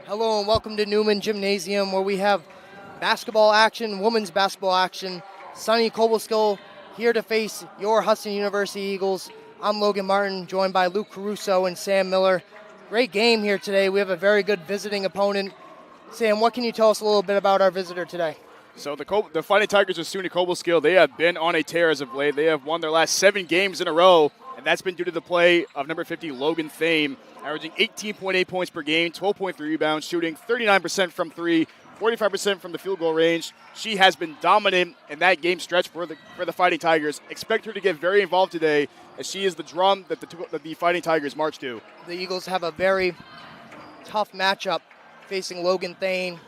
Hello and welcome to Newman Gymnasium, where we have basketball action, women's basketball action. SUNY Cobleskill here to face your Husson University Eagles. I'm Logan Martin, joined by Luke Caruso and Sam Miller. Great game here today. We have a very good visiting opponent. Sam, what can you tell us a little bit about our visitor today? So the Fighting Tigers of SUNY Cobleskill, they have been on a tear as of late. They have won their last 7 games in a row, and that's been due to the play of number 50, Logan Thame, averaging 18.8 points per game, 12.3 rebounds, shooting 39% from 3, 45% from the field goal range. She has been dominant in that game stretch for the Fighting Tigers. Expect her to get very involved today, as she is the drum that the Fighting Tigers march to. The Eagles have a very tough matchup facing Logan Thame,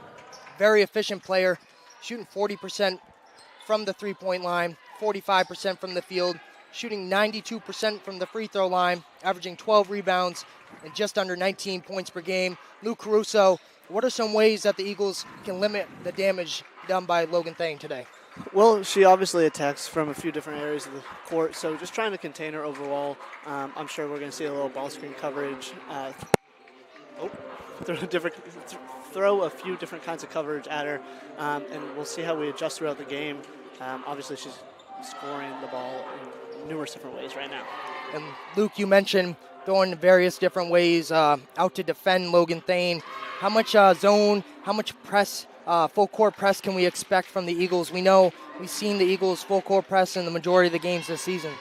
very efficient player, shooting 40% from the three-point line, 45% from the field, shooting 92% from the free throw line, averaging 12 rebounds and just under 19 points per game. Luke Caruso, what are some ways that the Eagles can limit the damage done by Logan Thame today? Well, she obviously attacks from a few different areas of the court, so just trying to contain her overall. I'm sure we're going to see a little ball screen coverage. Throw a few different kinds of coverage at her, and we'll see how we adjust throughout the game. Obviously, she's scoring the ball in numerous different ways right now. And Luke, you mentioned throwing various different ways out to defend Logan Thame. How much zone, how much press, full court press can we expect from the Eagles? We know we've seen the Eagles full court press in the majority of the games this season.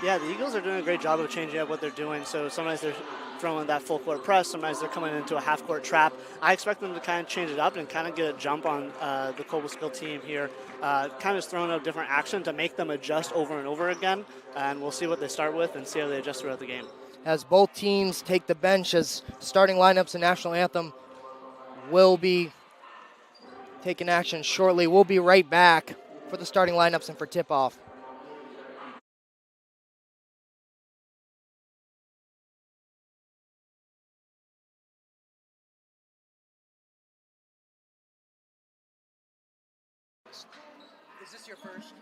Yeah, the Eagles are doing a great job of changing up what they're doing. So sometimes they're throwing that full court press, sometimes they're coming into a half court trap. I expect them to kind of change it up and kind of get a jump on the Cobleskill team here, kind of just throwing out different action to make them adjust over and over again. And we'll see what they start with and see how they adjust throughout the game. As both teams take the bench as starting lineups and national anthem will be taking action shortly. We'll be right back for the starting lineups and for tip-off. Is this your first?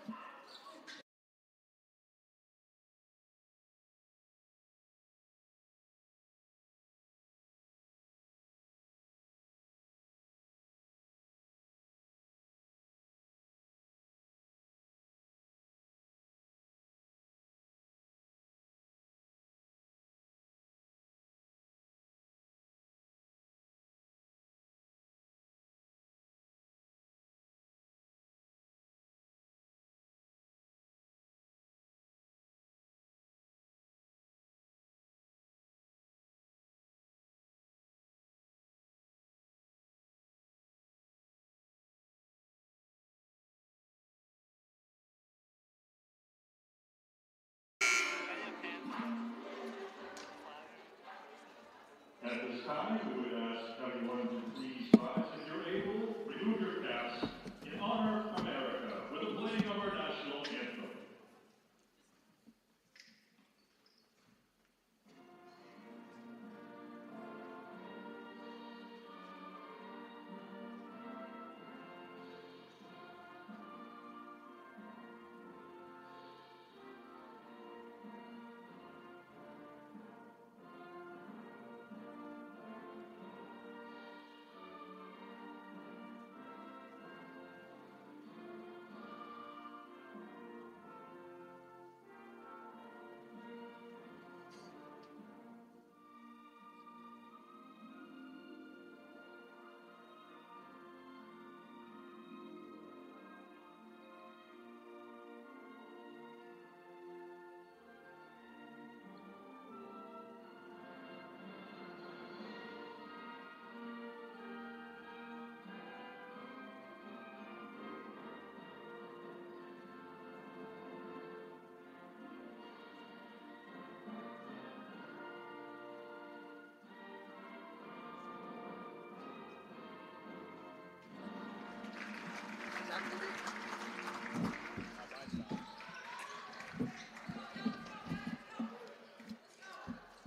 At this time, we would ask everyone to please rise, if you're able, remove your caps in honor of America with the playing of our national anthem.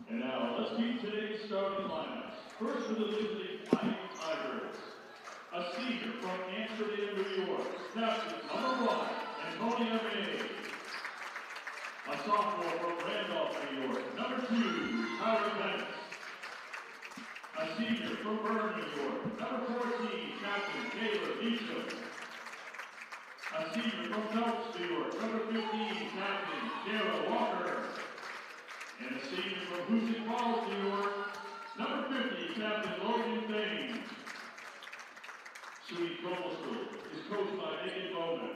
And now, let's meet today's starting lineups. First for the visiting Fighting Tigers, a senior from Amsterdam, New York, snaps with number 1, Antonia May. A sophomore from Randolph, New York, number 2, Tyler Bennett. A A senior from Bern, New York, number 14, Captain Taylor Beecham. A senior from Phelps, New York, number 15, Captain Kayla Walker. And a senior from Husson Falls, New York, number 50, Captain Logan Thane. SUNY Cobleskill is coached by Megan Bowman.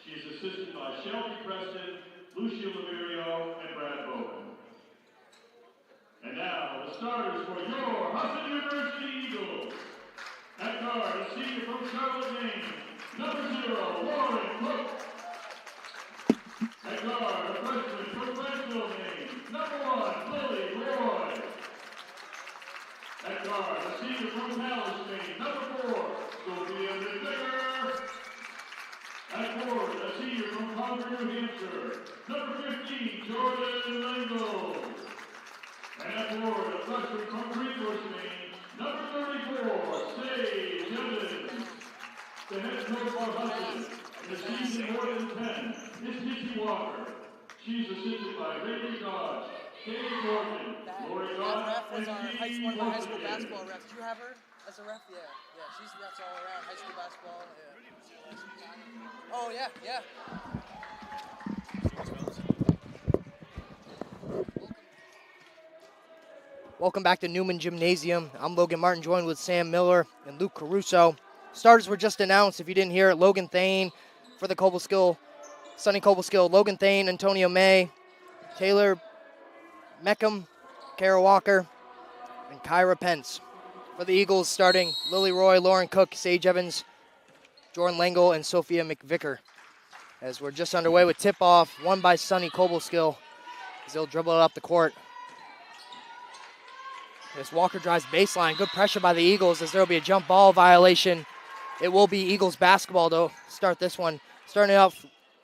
She is assisted by Shelby Preston, Lucia Laverio, and Brad Bowman. And now, the starters for your Husson University Eagles. At guard, a senior from Charlotte, Maine, number 0, Lauren Cook. At guard, a freshman from Glenville, Maine, number 1, Lily Roy. At guard, a senior from Dallas, Maine, number 4, Sophia McVicker. At forward, a senior from Concord, New Hampshire, number 15, Jordan Lingo. And at forward, a freshman from Greenbush, Maine, number 34, Sage Evans. The head coach for Husson, in the season more than 10, is Nikki Walker. She's assisted by Randy Dodge, Dave Morgan, Lori Dodge, That ref was and our Steve one of our high school Wilson. basketball refs. Do you have her as a ref? Yeah, she's refs all around high school basketball. Yeah. Oh yeah. Welcome back to Newman Gymnasium. I'm Logan Martin, joined with Sam Miller and Luke Caruso. Starters were just announced. If you didn't hear it, Logan Thane for the Cobleskill, SUNY Cobleskill. Logan Thane, Antonio May, Taylor Meckham, Kara Walker, and Kyra Pence. For the Eagles, starting Lily Roy, Lauren Cook, Sage Evans, Jordan Langle, and Sophia McVicker. As we're just underway with tip-off, won by SUNY Cobleskill, as they'll dribble it up the court. As Walker drives baseline, good pressure by the Eagles as there will be a jump ball violation. It will be Eagles basketball, though, start this one. Starting out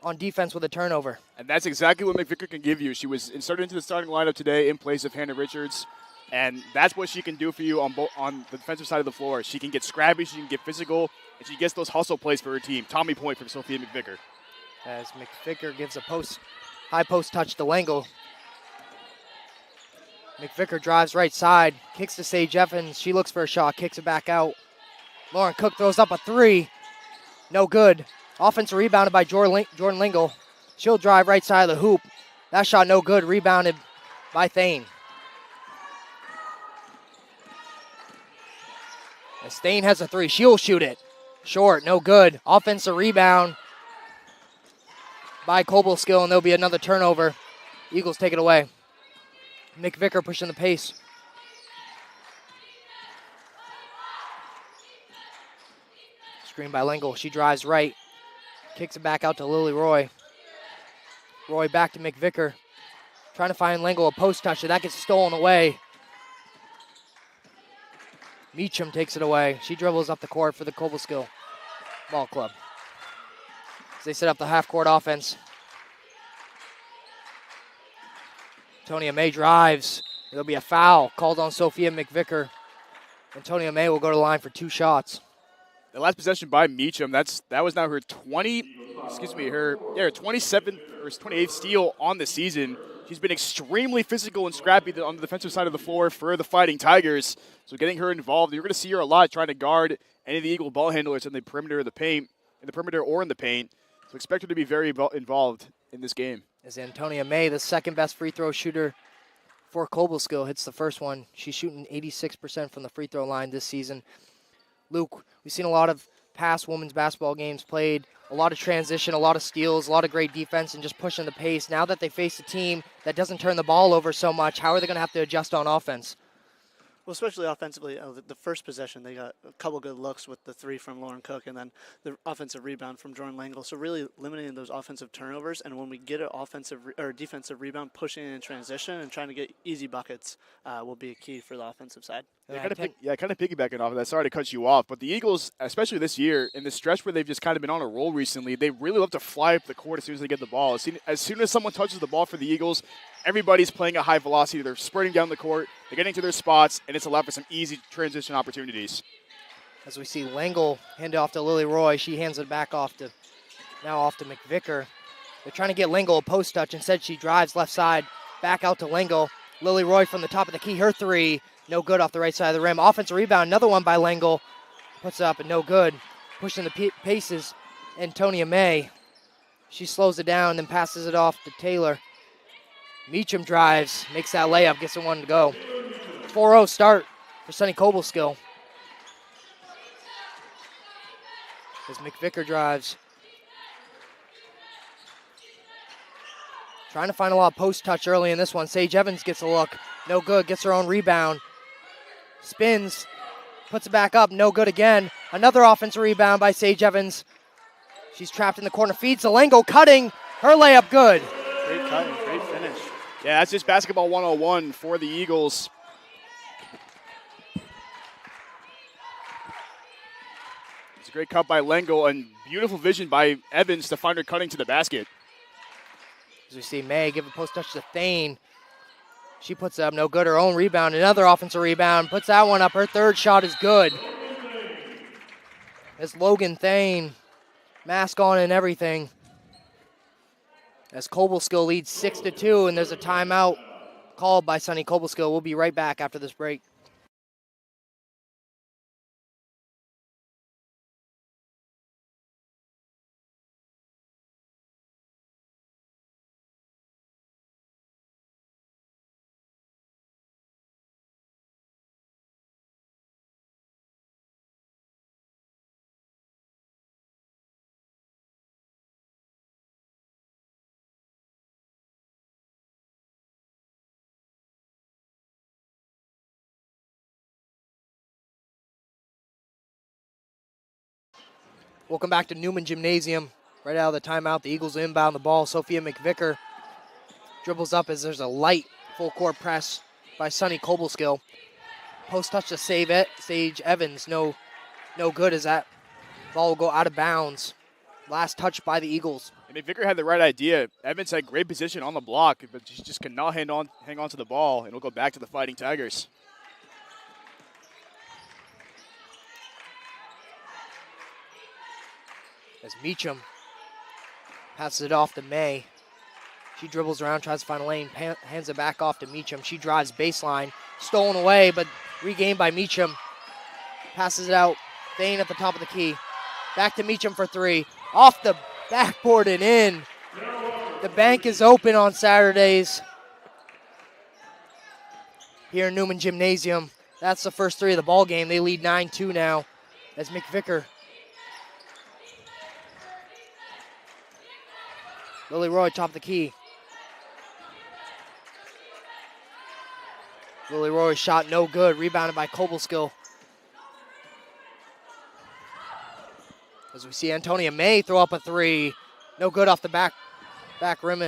on defense with a turnover. And that's exactly what McVicker can give you. She was inserted into the starting lineup today in place of Hannah Richards, and that's what she can do for you on the defensive side of the floor. She can get scrappy, she can get physical, and she gets those hustle plays for her team. Tommy point from Sophia McVicker. As McVicker gives a high post touch to Langle. McVicker drives right side, kicks to Sage Evans. She looks for a shot, kicks it back out. Lauren Cook throws up a three. No good. Offensive rebounded by Jordan Lingle. She'll drive right side of the hoop. That shot no good, rebounded by Thane. As Thane has a three, she'll shoot it. Short, no good. Offensive rebound by Cobleskill, and there'll be another turnover. Eagles take it away. McVicker pushing the pace. Screen by Lingle. She drives right. Kicks it back out to Lily Roy. Roy back to McVicker. Trying to find Lingle a post touch. That gets stolen away. Meacham takes it away. She dribbles up the court for the Cobleskill Ball Club. As they set up the half-court offense. Antonia May drives. There'll be a foul called on Sophia McVicker. Antonia May will go to the line for 2 shots. The last possession by Meacham, that was now her 27th or 28th steal on the season. She's been extremely physical and scrappy on the defensive side of the floor for the Fighting Tigers. So getting her involved, you're going to see her a lot trying to guard any of the Eagle ball handlers in the perimeter of the paint, in the perimeter or in the paint. So expect her to be very involved in this game. As Antonia May, the second best free throw shooter for Cobleskill, hits the first one. She's shooting 86% from the free throw line this season. Luke, we've seen a lot of past women's basketball games played, a lot of transition, a lot of steals, a lot of great defense, and just pushing the pace. Now that they face a team that doesn't turn the ball over so much, how are they going to have to adjust on offense? Well, especially offensively, the first possession, they got a couple good looks with the three from Lauren Cook and then the offensive rebound from Jordan Langle. So really limiting those offensive turnovers. And when we get an offensive or defensive rebound, pushing in transition and trying to get easy buckets will be a key for the offensive side. Kind of piggybacking off of that. Sorry to cut you off, but the Eagles, especially this year, in the stretch where they've just kind of been on a roll recently, they really love to fly up the court as soon as they get the ball. As soon as someone touches the ball for the Eagles, everybody's playing at high velocity. They're sprinting down the court, they're getting to their spots, and it's allowed for some easy transition opportunities. As we see Langle hand it off to Lily Roy, she hands it back off to McVicker. They're trying to get Langle a post touch. Instead, she drives left side, back out to Langle. Lily Roy from the top of the key, her three No good off the right side of the rim. Offensive rebound, another one by Lengel. Puts up and no good. Pushing the paces, Antonia May. She slows it down, then passes it off to Taylor. Meacham drives, makes that layup, gets it one to go. 4-0 start for SUNY Cobleskill. As McVicker drives. Trying to find a lot of post touch early in this one. Sage Evans gets a look. No good, gets her own rebound. Spins, puts it back up, no good again. Another offensive rebound by Sage Evans. She's trapped in the corner, feeds to Lengo, cutting, her layup good. Great cut and great finish. Yeah, that's just basketball 101 for the Eagles. It's a great cut by Lengo and beautiful vision by Evans to find her cutting to the basket. As we see May give a post touch to Thane. She puts it up, no good. Her own rebound, another offensive rebound. Puts that one up. Her third shot is good. As Logan Thane, mask on and everything. As Cobleskill leads 6-2, and there's a timeout called by SUNY Cobleskill. We'll be right back after this break. Welcome back to Newman Gymnasium. Right out of the timeout, the Eagles inbound the ball. Sophia McVicker dribbles up as there's a light full court press by SUNY Cobleskill. Post touch to Sage Evans. No good as that ball will go out of bounds. Last touch by the Eagles. And McVicker had the right idea. Evans had great position on the block, but she just could not hang on to the ball, and it'll go back to the Fighting Tigers. As Meacham passes it off to May. She dribbles around, tries to find a lane, hands it back off to Meacham. She drives baseline, stolen away, but regained by Meacham. Passes it out, Thane at the top of the key. Back to Meacham for three. Off the backboard and in. The bank is open on Saturdays here in Newman Gymnasium. That's the first three of the ball game. They lead 9-2 now as McVicker. Lily Roy, top of the key. Lily Roy's shot no good, rebounded by Cobleskill. As we see Antonia May throw up a three. No good off the back rim.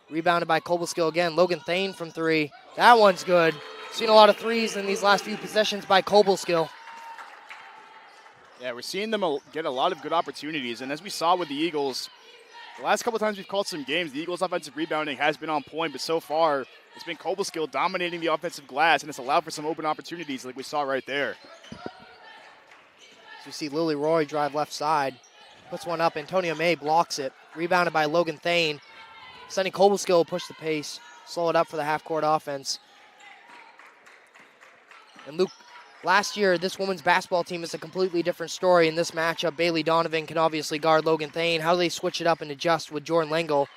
Rebounded by Cobleskill again. Logan Thane from three. That one's good. Seen a lot of threes in these last few possessions by Cobleskill. Yeah, we're seeing them get a lot of good opportunities, and as we saw with the Eagles, the last couple of times we've called some games, the Eagles' offensive rebounding has been on point, but so far it's been Cobleskill dominating the offensive glass, and it's allowed for some open opportunities like we saw right there. So you see Lily Roy drive left side, puts one up. Antonia May blocks it. Rebounded by Logan Thane. SUNY Cobleskill push the pace, slow it up for the half-court offense. And Luke, last year, this women's basketball team is a completely different story. In this matchup, Bailey Donovan can obviously guard Logan Thane. How do they switch it up and adjust with Jordan Lengel?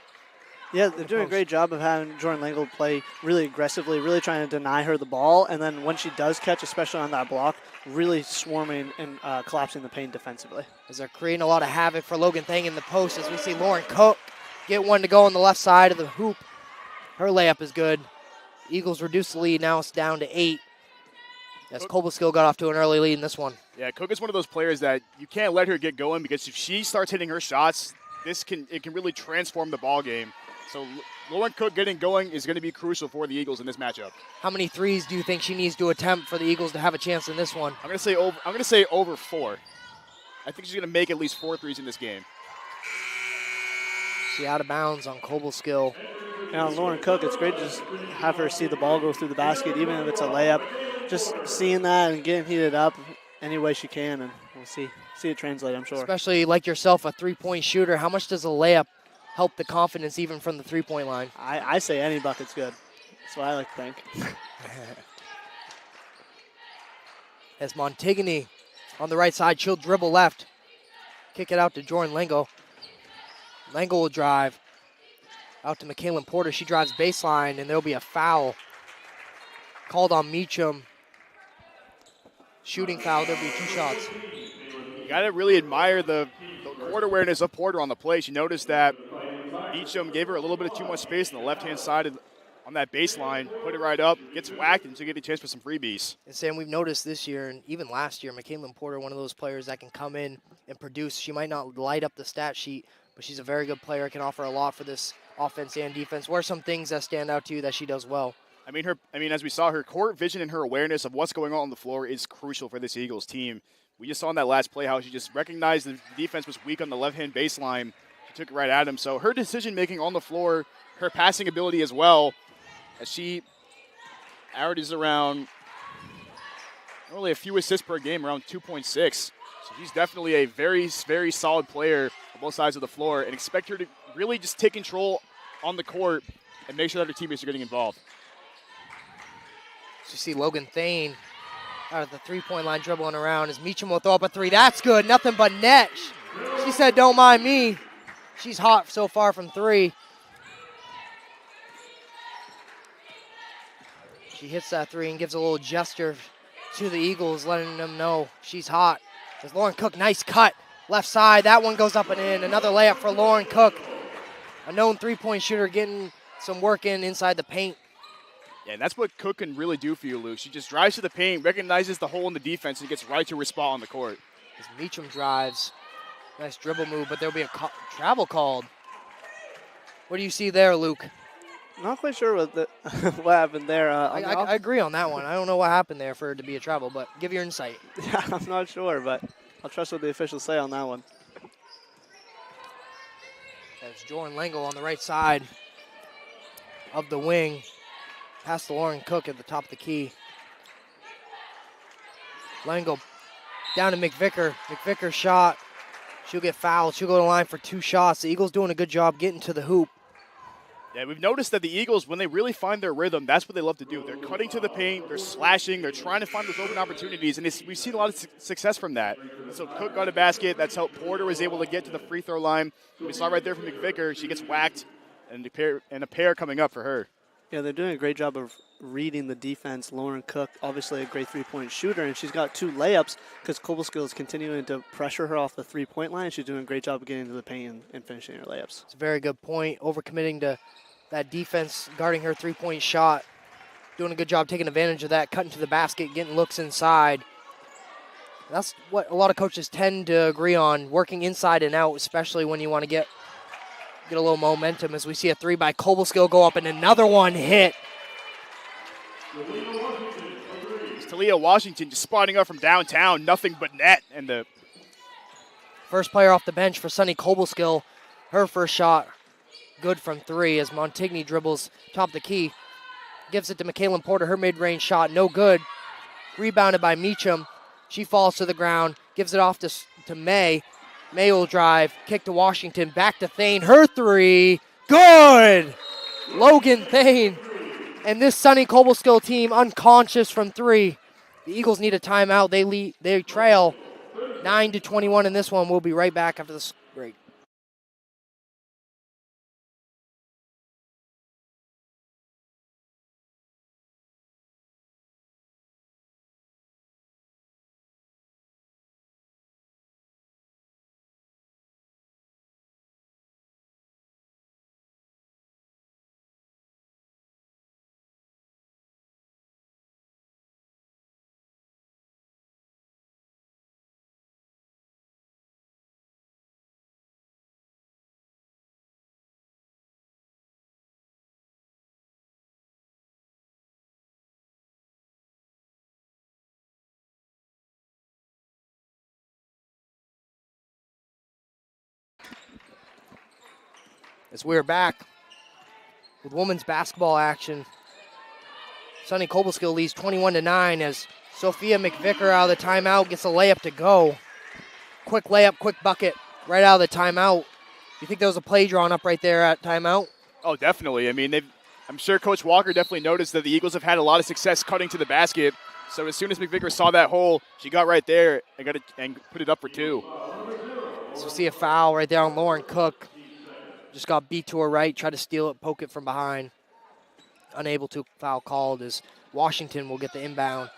Yeah, they're doing a great job of having Jordan Lengel play really aggressively, really trying to deny her the ball. And then when she does catch, especially on that block, really swarming and collapsing the paint defensively. As they're creating a lot of havoc for Logan Thane in the post, as we see Lauren Cook get one to go on the left side of the hoop. Her layup is good. Eagles reduce the lead. Now it's down to 8. As Cobleskill got off to an early lead in this one. Yeah, Cook is one of those players that you can't let her get going, because if she starts hitting her shots, it can really transform the ball game. So Lauren Cook getting going is going to be crucial for the Eagles in this matchup. How many threes do you think she needs to attempt for the Eagles to have a chance in this one? I'm going to say over 4. I think she's going to make at least 4 threes in this game. She out of bounds on Cobleskill. Now, Lauren Cook, it's great to just have her see the ball go through the basket, even if it's a layup. Just seeing that and getting heated up any way she can, and we'll see it translate, I'm sure. Especially like yourself, a three-point shooter. How much does a layup help the confidence even from the three-point line? I say any bucket's good. That's what I like to think. As Montigny on the right side, she'll dribble left. Kick it out to Jordan Lango. Lango will drive out to Michaela Porter. She drives baseline, and there'll be a foul called on Meacham. Shooting foul, there'll be 2 shots. You got to really admire the court awareness of Porter on the play. She noticed that Meacham gave her a little bit of too much space on the left-hand side on that baseline, put it right up, gets whacked, and she'll get a chance for some freebies. And Sam, we've noticed this year and even last year, Michaela Porter, one of those players that can come in and produce. She might not light up the stat sheet, but she's a very good player, can offer a lot for this offense and defense. What are some things that stand out to you that she does well? I mean, as we saw, her court vision and her awareness of what's going on the floor is crucial for this Eagles team. We just saw in that last play how she just recognized the defense was weak on the left-hand baseline. She took it right at him. So her decision-making on the floor, her passing ability as well, as she averages around only a few assists per game, around 2.6. So she's definitely a very, very solid player on both sides of the floor, and expect her to really just take control on the court and make sure that her teammates are getting involved. So you see Logan Thane out of the three-point line dribbling around as Meacham will throw up a 3. That's good. Nothing but net. She said, don't mind me. She's hot so far from 3. She hits that 3 and gives a little gesture to the Eagles, letting them know she's hot. There's Lauren Cook, nice cut. Left side, that one goes up and in. Another layup for Lauren Cook. A known three-point shooter getting some work inside the paint. Yeah, and that's what Cook can really do for you, Luke. She just drives to the paint, recognizes the hole in the defense, and gets right to her spot on the court. As Meacham drives, nice dribble move, but there'll be a travel called. What do you see there, Luke? Not quite sure what happened there. I agree on that one. I don't know what happened there for it to be a travel, but give your insight. Yeah, I'm not sure, but I'll trust what the officials say on that one. There's Jordan Lango on the right side of the wing. Past to Lauren Cook at the top of the key. Lango down to McVicker. McVicker shot. She'll get fouled. She'll go to the line for 2 shots. The Eagles doing a good job getting to the hoop. Yeah, we've noticed that the Eagles, when they really find their rhythm, that's what they love to do. They're cutting to the paint, they're slashing, they're trying to find those open opportunities, and we've seen a lot of success from that. And so Cook got a basket. That's how Porter was able to get to the free throw line. We saw right there from McVicker. She gets whacked, and a pair coming up for her. Yeah, they're doing a great job of reading the defense. Lauren Cook, obviously a great three-point shooter, and she's got 2 layups because Cobleskill is continuing to pressure her off the three-point line. She's doing a great job of getting to the paint and finishing her layups. It's a very good point. Overcommitting to that defense, guarding her three-point shot. Doing a good job taking advantage of that, cutting to the basket, getting looks inside. That's what a lot of coaches tend to agree on, working inside and out, especially when you want to get a little momentum, as we see a 3 by Cobleskill go up and another one hit. It's Talia Washington just spotting up from downtown, nothing but net. And the first player off the bench for SUNY Cobleskill, her first shot good from 3 as Montigny dribbles top of the key. Gives it to Michaela Porter, her mid-range shot, no good. Rebounded by Meacham. She falls to the ground, gives it off to May. May will drive, kick to Washington, back to Thane, her 3, good! Logan Thane and this SUNY Cobleskill team unconscious from 3. The Eagles need a timeout. They trail 9-21 in this one. We'll be right back after this break. As we're back with women's basketball action, SUNY Cobleskill leads 21-9 as Sophia McVicker out of the timeout gets a layup to go. Quick layup, quick bucket right out of the timeout. You think there was a play drawn up right there at timeout? Oh, definitely. I mean, I'm sure Coach Walker definitely noticed that the Eagles have had a lot of success cutting to the basket. So as soon as McVicker saw that hole, she got right there and put it up for 2. So we see a foul right there on Lauren Cook. Just got beat to her right, tried to steal it, poke it from behind. Unable to, foul called as Washington will get the inbound.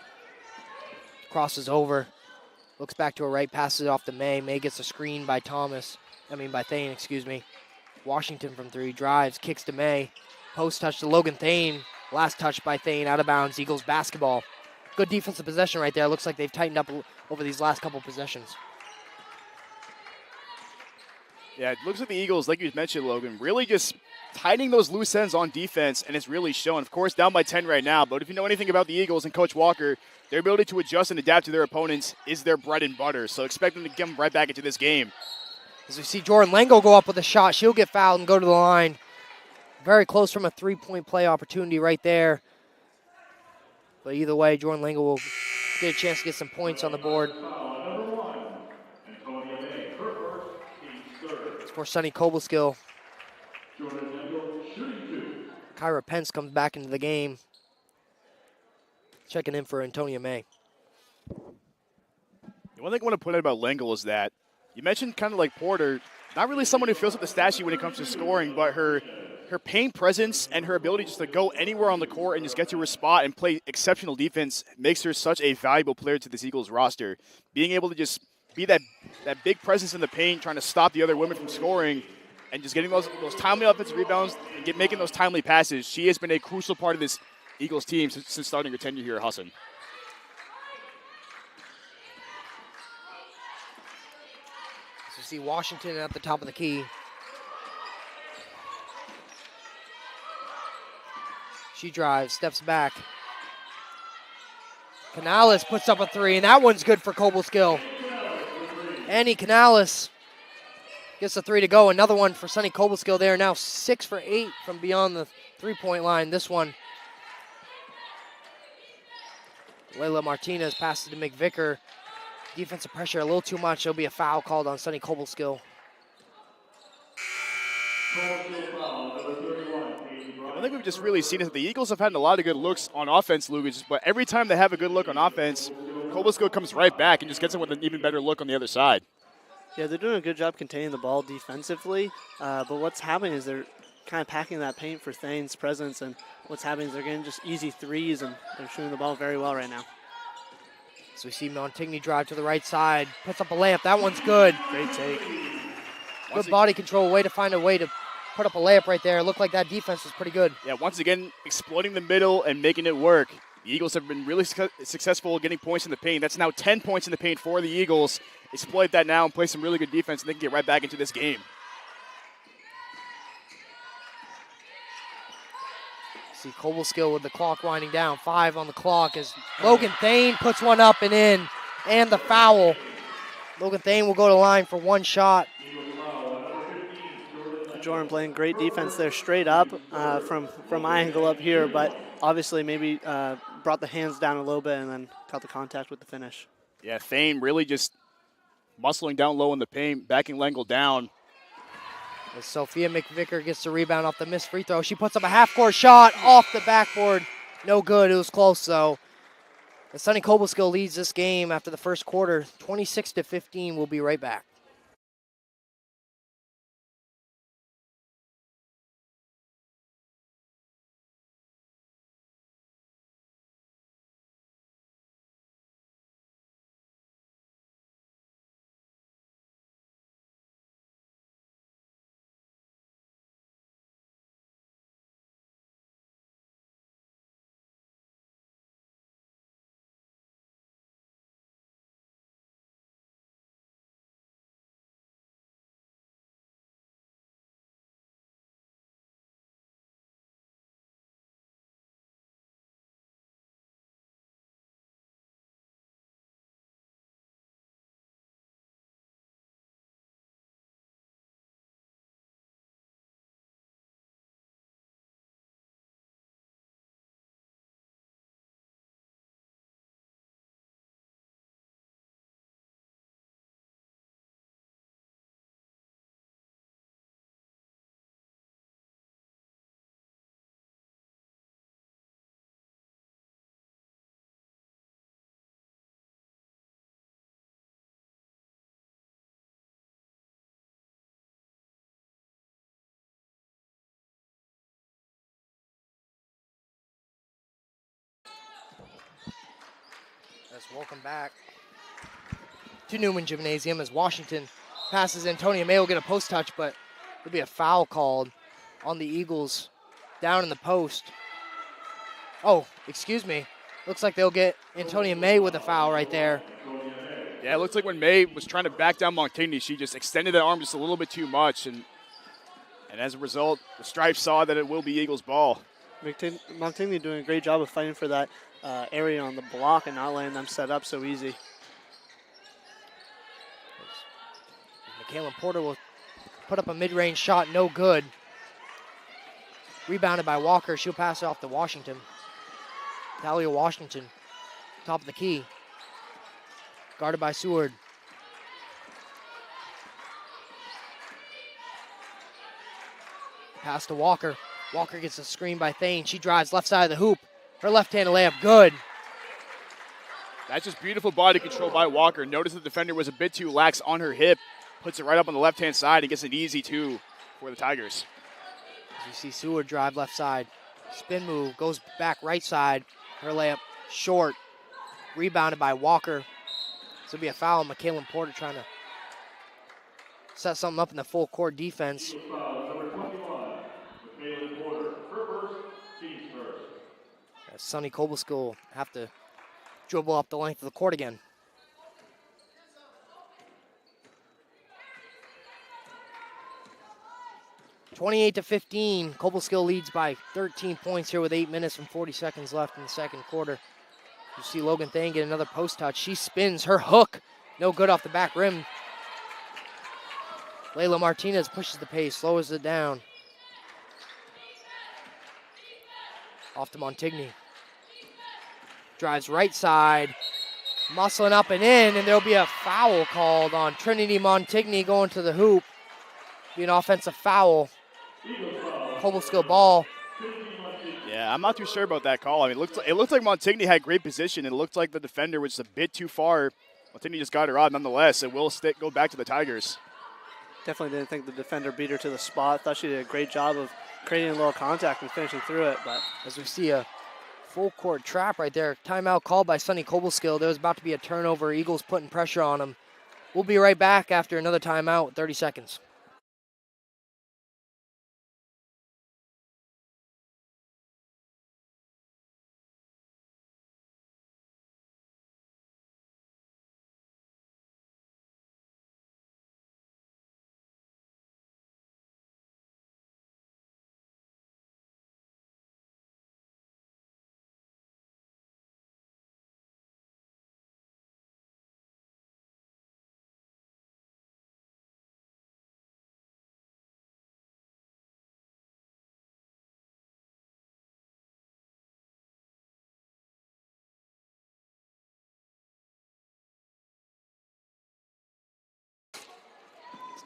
Crosses over, looks back to her right, passes it off to May. May gets a screen by Thane, excuse me. Washington from 3, drives, kicks to May. Post touch to Logan Thane. Last touch by Thane, out of bounds, Eagles basketball. Good defensive possession right there. Looks like they've tightened up over these last couple possessions. Yeah, it looks like the Eagles, like you mentioned, Logan, really just tightening those loose ends on defense, and it's really shown. Of course, down by 10 right now, but if you know anything about the Eagles and Coach Walker, their ability to adjust and adapt to their opponents is their bread and butter, so expect them to get them right back into this game. As we see Jordan Lango go up with a shot, she'll get fouled and go to the line. Very close from a 3-point play opportunity right there. But either way, Jordan Lango will get a chance to get some points on the board. It's for SUNY Cobleskill. Kyra Pence comes back into the game. Checking in for Antonia May. The one thing I want to point out about Lengel is that you mentioned kind of like Porter, not really someone who fills up the stat sheet when it comes to scoring, but her paint presence and her ability just to go anywhere on the court and just get to her spot and play exceptional defense makes her such a valuable player to this Eagles roster. Being able to just be that big presence in the paint, trying to stop the other women from scoring, and just getting those timely offensive rebounds and making those timely passes. She has been a crucial part of this Eagles team since starting her tenure here at Husson. So you see Washington at the top of the key. She drives, steps back. Canales puts up a 3, and that one's good for Cobleskill. Annie Canales gets a 3 to go. Another one for SUNY Cobleskill. They are now 6 for 8 from beyond the 3-point line. This one, Layla Martinez passes to McVicker. Defensive pressure a little too much. There'll be a foul called on SUNY Cobleskill. I think we've just really seen is that the Eagles have had a lot of good looks on offense, Lucas, but every time they have a good look on offense, Cobleskill comes right back and just gets them with an even better look on the other side. Yeah, they're doing a good job containing the ball defensively, but what's happening is they're kind of packing that paint for Thane's presence, and what's happening is they're getting just easy threes, and they're shooting the ball very well right now. So we see Montigny drive to the right side, puts up a layup. That one's good. Great take. Good body control, way to find a way to put up a layup right there. It looked like that defense was pretty good. Yeah, once again, exploiting the middle and making it work. The Eagles have been really successful getting points in the paint. That's now 10 points in the paint for the Eagles. Exploit that now and play some really good defense, and they can get right back into this game. See Cobleskill with the clock winding down. 5 on the clock as Logan Thane puts one up and in. And the foul. Logan Thane will go to the line for one shot. Jordan playing great defense there straight up from my angle up here, but obviously maybe brought the hands down a little bit and then caught the contact with the finish. Yeah, Thane really just muscling down low in the paint, backing Lengel down. As Sophia McVicker gets the rebound off the missed free throw. She puts up a half-court shot off the backboard. No good. It was close, though. The SUNY Cobleskill leads this game after the first quarter, 26-15. We'll be right back. Yes, welcome back to Newman Gymnasium as Washington passes. Antonia May will get a post touch, but there'll be a foul called on the Eagles down in the post. Oh, excuse me. Looks like they'll get Antonia May with a foul right there. Yeah, it looks like when May was trying to back down Montigny, she just extended that arm just a little bit too much, and as a result, the Stripes saw that it will be Eagles ball. Montigny doing a great job of fighting for that area on the block and not letting them set up so easy. Michaela Porter will put up a mid-range shot, no good. Rebounded by Walker. She'll pass it off to Washington. Talia Washington, top of the key. Guarded by Seward. Pass to Walker. Walker gets a screen by Thane. She drives left side of the hoop. Her left-handed layup, good. That's just beautiful body control by Walker. Notice the defender was a bit too lax on her hip. Puts it right up on the left-hand side and gets an easy two for the Tigers. As you see Seward drive left side. Spin move, goes back right side. Her layup short. Rebounded by Walker. This will be a foul on Michaela Porter trying to set something up in the full court defense. As SUNY Cobleskill have to dribble up the length of the court again. (28-15). Cobleskill leads by 13 points here with 8 minutes and 40 seconds left in the second quarter. You see Logan Thane get another post touch. She spins her hook. No good off the back rim. Layla Martinez pushes the pace, slows it down. Off to Montigny. Drives right side. Muscling up and in, and there'll be a foul called on Trinity Montigny going to the hoop. Be an offensive foul. Cobleskill ball. Yeah, I'm not too sure about that call. I mean, it looked like Montigny had great position. It looked like the defender was a bit too far. Montigny just got her out. Nonetheless, it will go back to the Tigers. Definitely didn't think the defender beat her to the spot. Thought she did a great job of creating a little contact and finishing through it. But as we see a full court trap right there. Timeout called by SUNY Cobleskill. There was about to be a turnover. Eagles putting pressure on them. We'll be right back after another timeout, 30 seconds.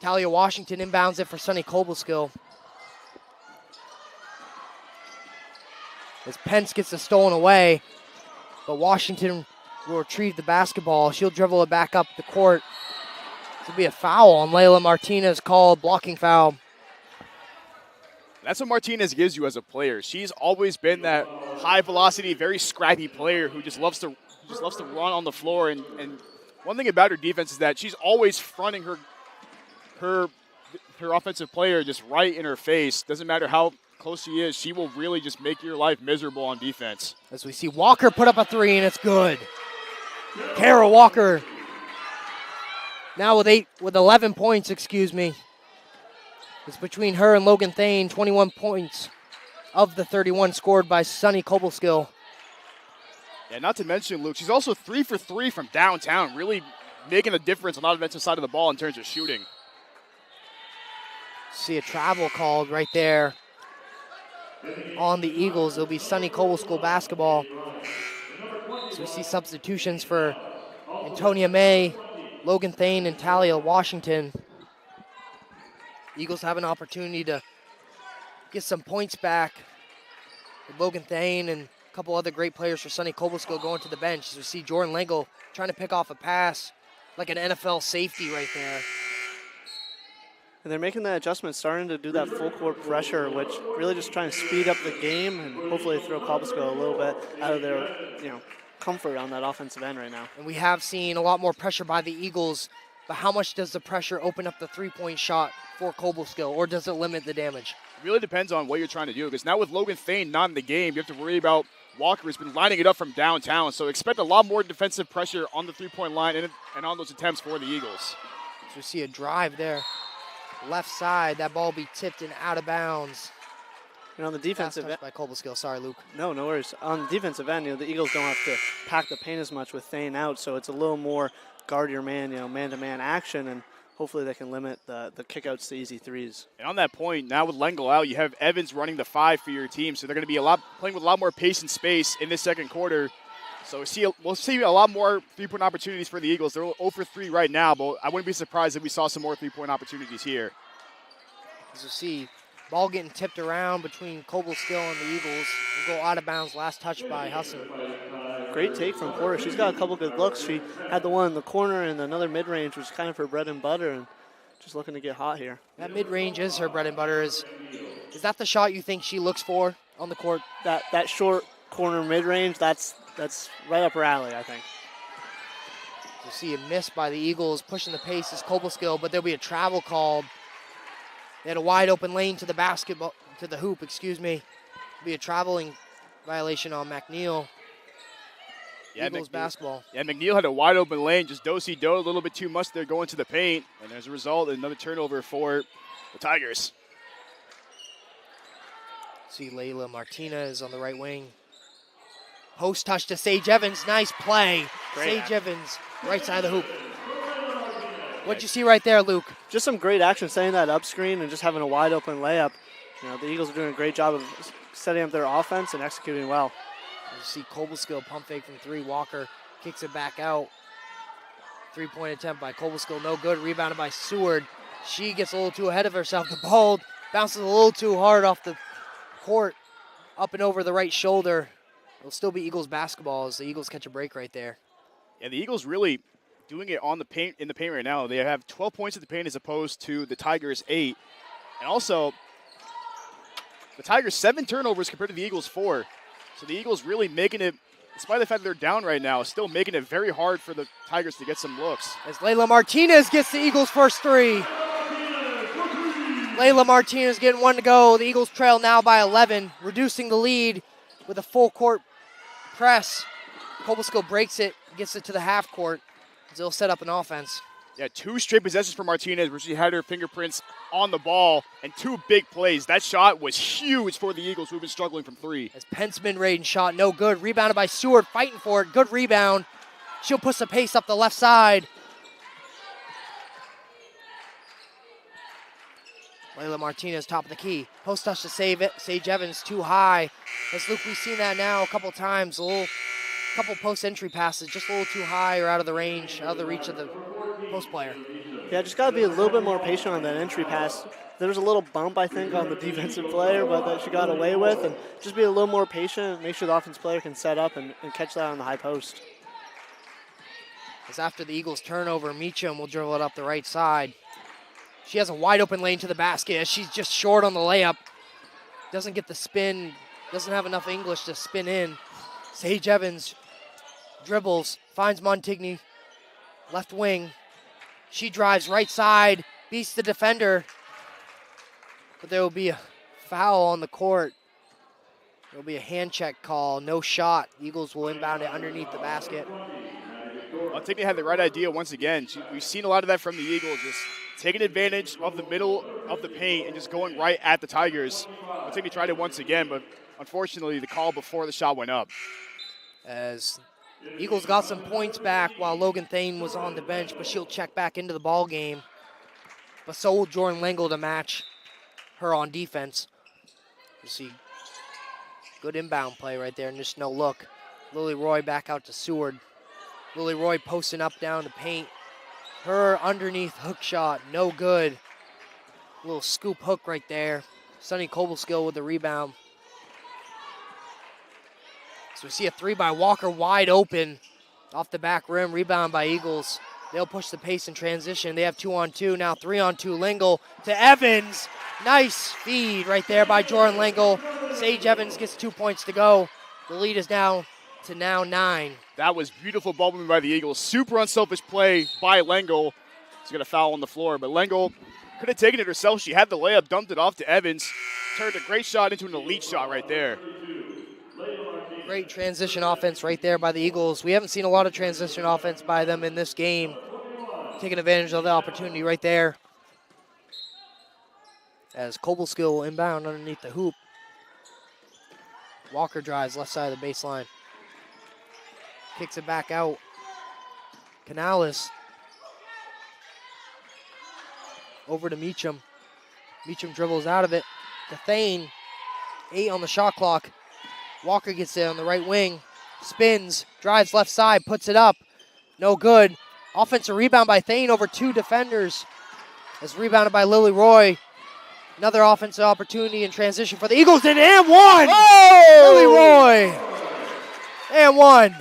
Talia Washington inbounds it for SUNY Cobleskill. As Pence gets it stolen away, but Washington will retrieve the basketball. She'll dribble it back up the court. This will be a foul on Layla Martinez, called blocking foul. That's what Martinez gives you as a player. She's always been that high velocity, very scrappy player who just loves to run on the floor. And one thing about her defense is that she's always fronting her offensive player just right in her face. Doesn't matter how close she is, she will really just make your life miserable on defense. As we see Walker put up a three, and it's good. Kara Walker now with 11 points, excuse me. It's between her and Logan Thane, 21 points of the 31 scored by SUNY Cobleskill. Yeah, not to mention, Luke, she's also 3 for 3 from downtown, really making a difference on the offensive side of the ball in terms of shooting. See a travel called right there on the Eagles. It'll be SUNY Cobleskill basketball. So we see substitutions for Antonia May, Logan Thane, and Talia Washington. Eagles have an opportunity to get some points back with Logan Thane and a couple other great players for SUNY Cobleskill going to the bench. As we see Jordan Langle trying to pick off a pass like an NFL safety right there. And they're making that adjustment, starting to do that full court pressure, which really just trying to speed up the game and hopefully throw Cobleskill a little bit out of their, comfort on that offensive end right now. And we have seen a lot more pressure by the Eagles, but how much does the pressure open up the three-point shot for Cobleskill, or does it limit the damage? It really depends on what you're trying to do, because now with Logan Thane not in the game, you have to worry about Walker, who's been lining it up from downtown. So expect a lot more defensive pressure on the three-point line and on those attempts for the Eagles. So we see a drive there. Left side, that ball will be tipped and out of bounds. And on the defensive end by Cobleskill. Sorry, Luke. No worries. On the defensive end, the Eagles don't have to pack the paint as much with Thane out, so it's a little more guard your man, man-to-man action, and hopefully they can limit the kickouts to easy threes. And on that point, now with Lengel out, you have Evans running the 5 for your team, so they're going to be playing with a lot more pace and space in this second quarter. So we'll see a lot more three-point opportunities for the Eagles. They're 0 for 3 right now, but I wouldn't be surprised if we saw some more three-point opportunities here. As you see, ball getting tipped around between Cobleskill and the Eagles. We'll go out of bounds, last touch by Husson. Great take from Porter. She's got a couple good looks. She had the one in the corner and another mid-range, which is kind of her bread and butter, and just looking to get hot here. That mid-range is her bread and butter. Is that the shot you think she looks for on the court? That short corner mid-range, that's right up her alley, I think. You see a miss by the Eagles, pushing the pace is Cobleskill, but there'll be a travel called. They had a wide open lane to the hoop, excuse me. It'll be a traveling violation on McNeil. Yeah, Eagles basketball. Yeah, McNeil had a wide open lane, just do-si-do, a little bit too much there going to the paint. And as a result, another turnover for the Tigers. See Layla Martinez on the right wing. Post touch to Sage Evans. Nice play. Great. Sage Evans, right side of the hoop. What'd you see right there, Luke? Just some great action, setting that up screen and just having a wide open layup. The Eagles are doing a great job of setting up their offense and executing well. You see Cobleskill pump fake from 3. Walker kicks it back out. 3-point attempt by Cobleskill, no good. Rebounded by Seward. She gets a little too ahead of herself. The ball bounces a little too hard off the court, up and over the right shoulder. It'll still be Eagles basketball as the Eagles catch a break right there. Yeah, the Eagles really doing it in the paint right now. They have 12 points at the paint as opposed to the Tigers' 8. And also, the Tigers' 7 turnovers compared to the Eagles' 4. So the Eagles really making it, despite the fact that they're down right now, still making it very hard for the Tigers to get some looks. As Layla Martinez gets the Eagles' first 3. Layla Martinez getting 1 to go. The Eagles trail now by 11, reducing the lead with a full court press. Cobleskill breaks it, gets it to the half court. They'll set up an offense. Yeah, 2 straight possessions for Martinez where she had her fingerprints on the ball and 2 big plays. That shot was huge for the Eagles, who've been struggling from 3. As Pence mid-range shot, no good. Rebounded by Seward, fighting for it. Good rebound. She'll push the pace up the left side. Layla Martinez, top of the key. Post touch to Sage Evans, too high. As Luke, we've seen that now a couple times. Couple post entry passes, just a little too high or out of the range, out of the reach of the post player. Yeah, just got to be a little bit more patient on that entry pass. There was a little bump, I think, on the defensive player, but that she got away with. And just be a little more patient, make sure the offensive player can set up and catch that on the high post. As after the Eagles turnover, Meacham will dribble it up the right side. She has a wide open lane to the basket as she's just short on the layup. Doesn't get the spin, doesn't have enough English to spin in. Sage Evans dribbles, finds Montigny, left wing. She drives right side, beats the defender. But there will be a foul on the court. There will be a hand check call, no shot. Eagles will inbound it underneath the basket. Montigny had the right idea once again. We've seen a lot of that from the Eagles, just taking advantage of the middle of the paint and just going right at the Tigers. Montigny tried it once again, but unfortunately the call before the shot went up. As Eagles got some points back while Logan Thane was on the bench, but she'll check back into the ball game. But so will Jordan Lengel to match her on defense. You see good inbound play right there and just no look. Lily Roy back out to Seward. Lily Roy posting up down to paint. Her underneath hook shot, no good. Little scoop hook right there. Sunny Cobleskill with the rebound. So we see a 3 by Walker wide open off the back rim, rebound by Eagles. They'll push the pace in transition. They have 2-on-2, now 3-on-2. Lengel to Evans. Nice feed right there by Jordan Lengel. Sage Evans gets 2 points to go. The lead is now to now 9. That was beautiful ball movement by the Eagles. Super unselfish play by Lengel. She's going to foul on the floor, but Lengel could have taken it herself. She had the layup, dumped it off to Evans. Turned a great shot into an elite shot right there. Great transition offense right there by the Eagles. We haven't seen a lot of transition offense by them in this game. Taking advantage of the opportunity right there. As Cobleskill inbound underneath the hoop. Walker drives left side of the baseline. Kicks it back out. Canales. Over to Meacham. Meacham dribbles out of it. To Thane. 8 on the shot clock. Walker gets it on the right wing. Spins. Drives left side. Puts it up. No good. Offensive rebound by Thane over 2 defenders. It's rebounded by Lily Roy. Another offensive opportunity in transition for the Eagles. And one! Oh! Lily Roy! And one.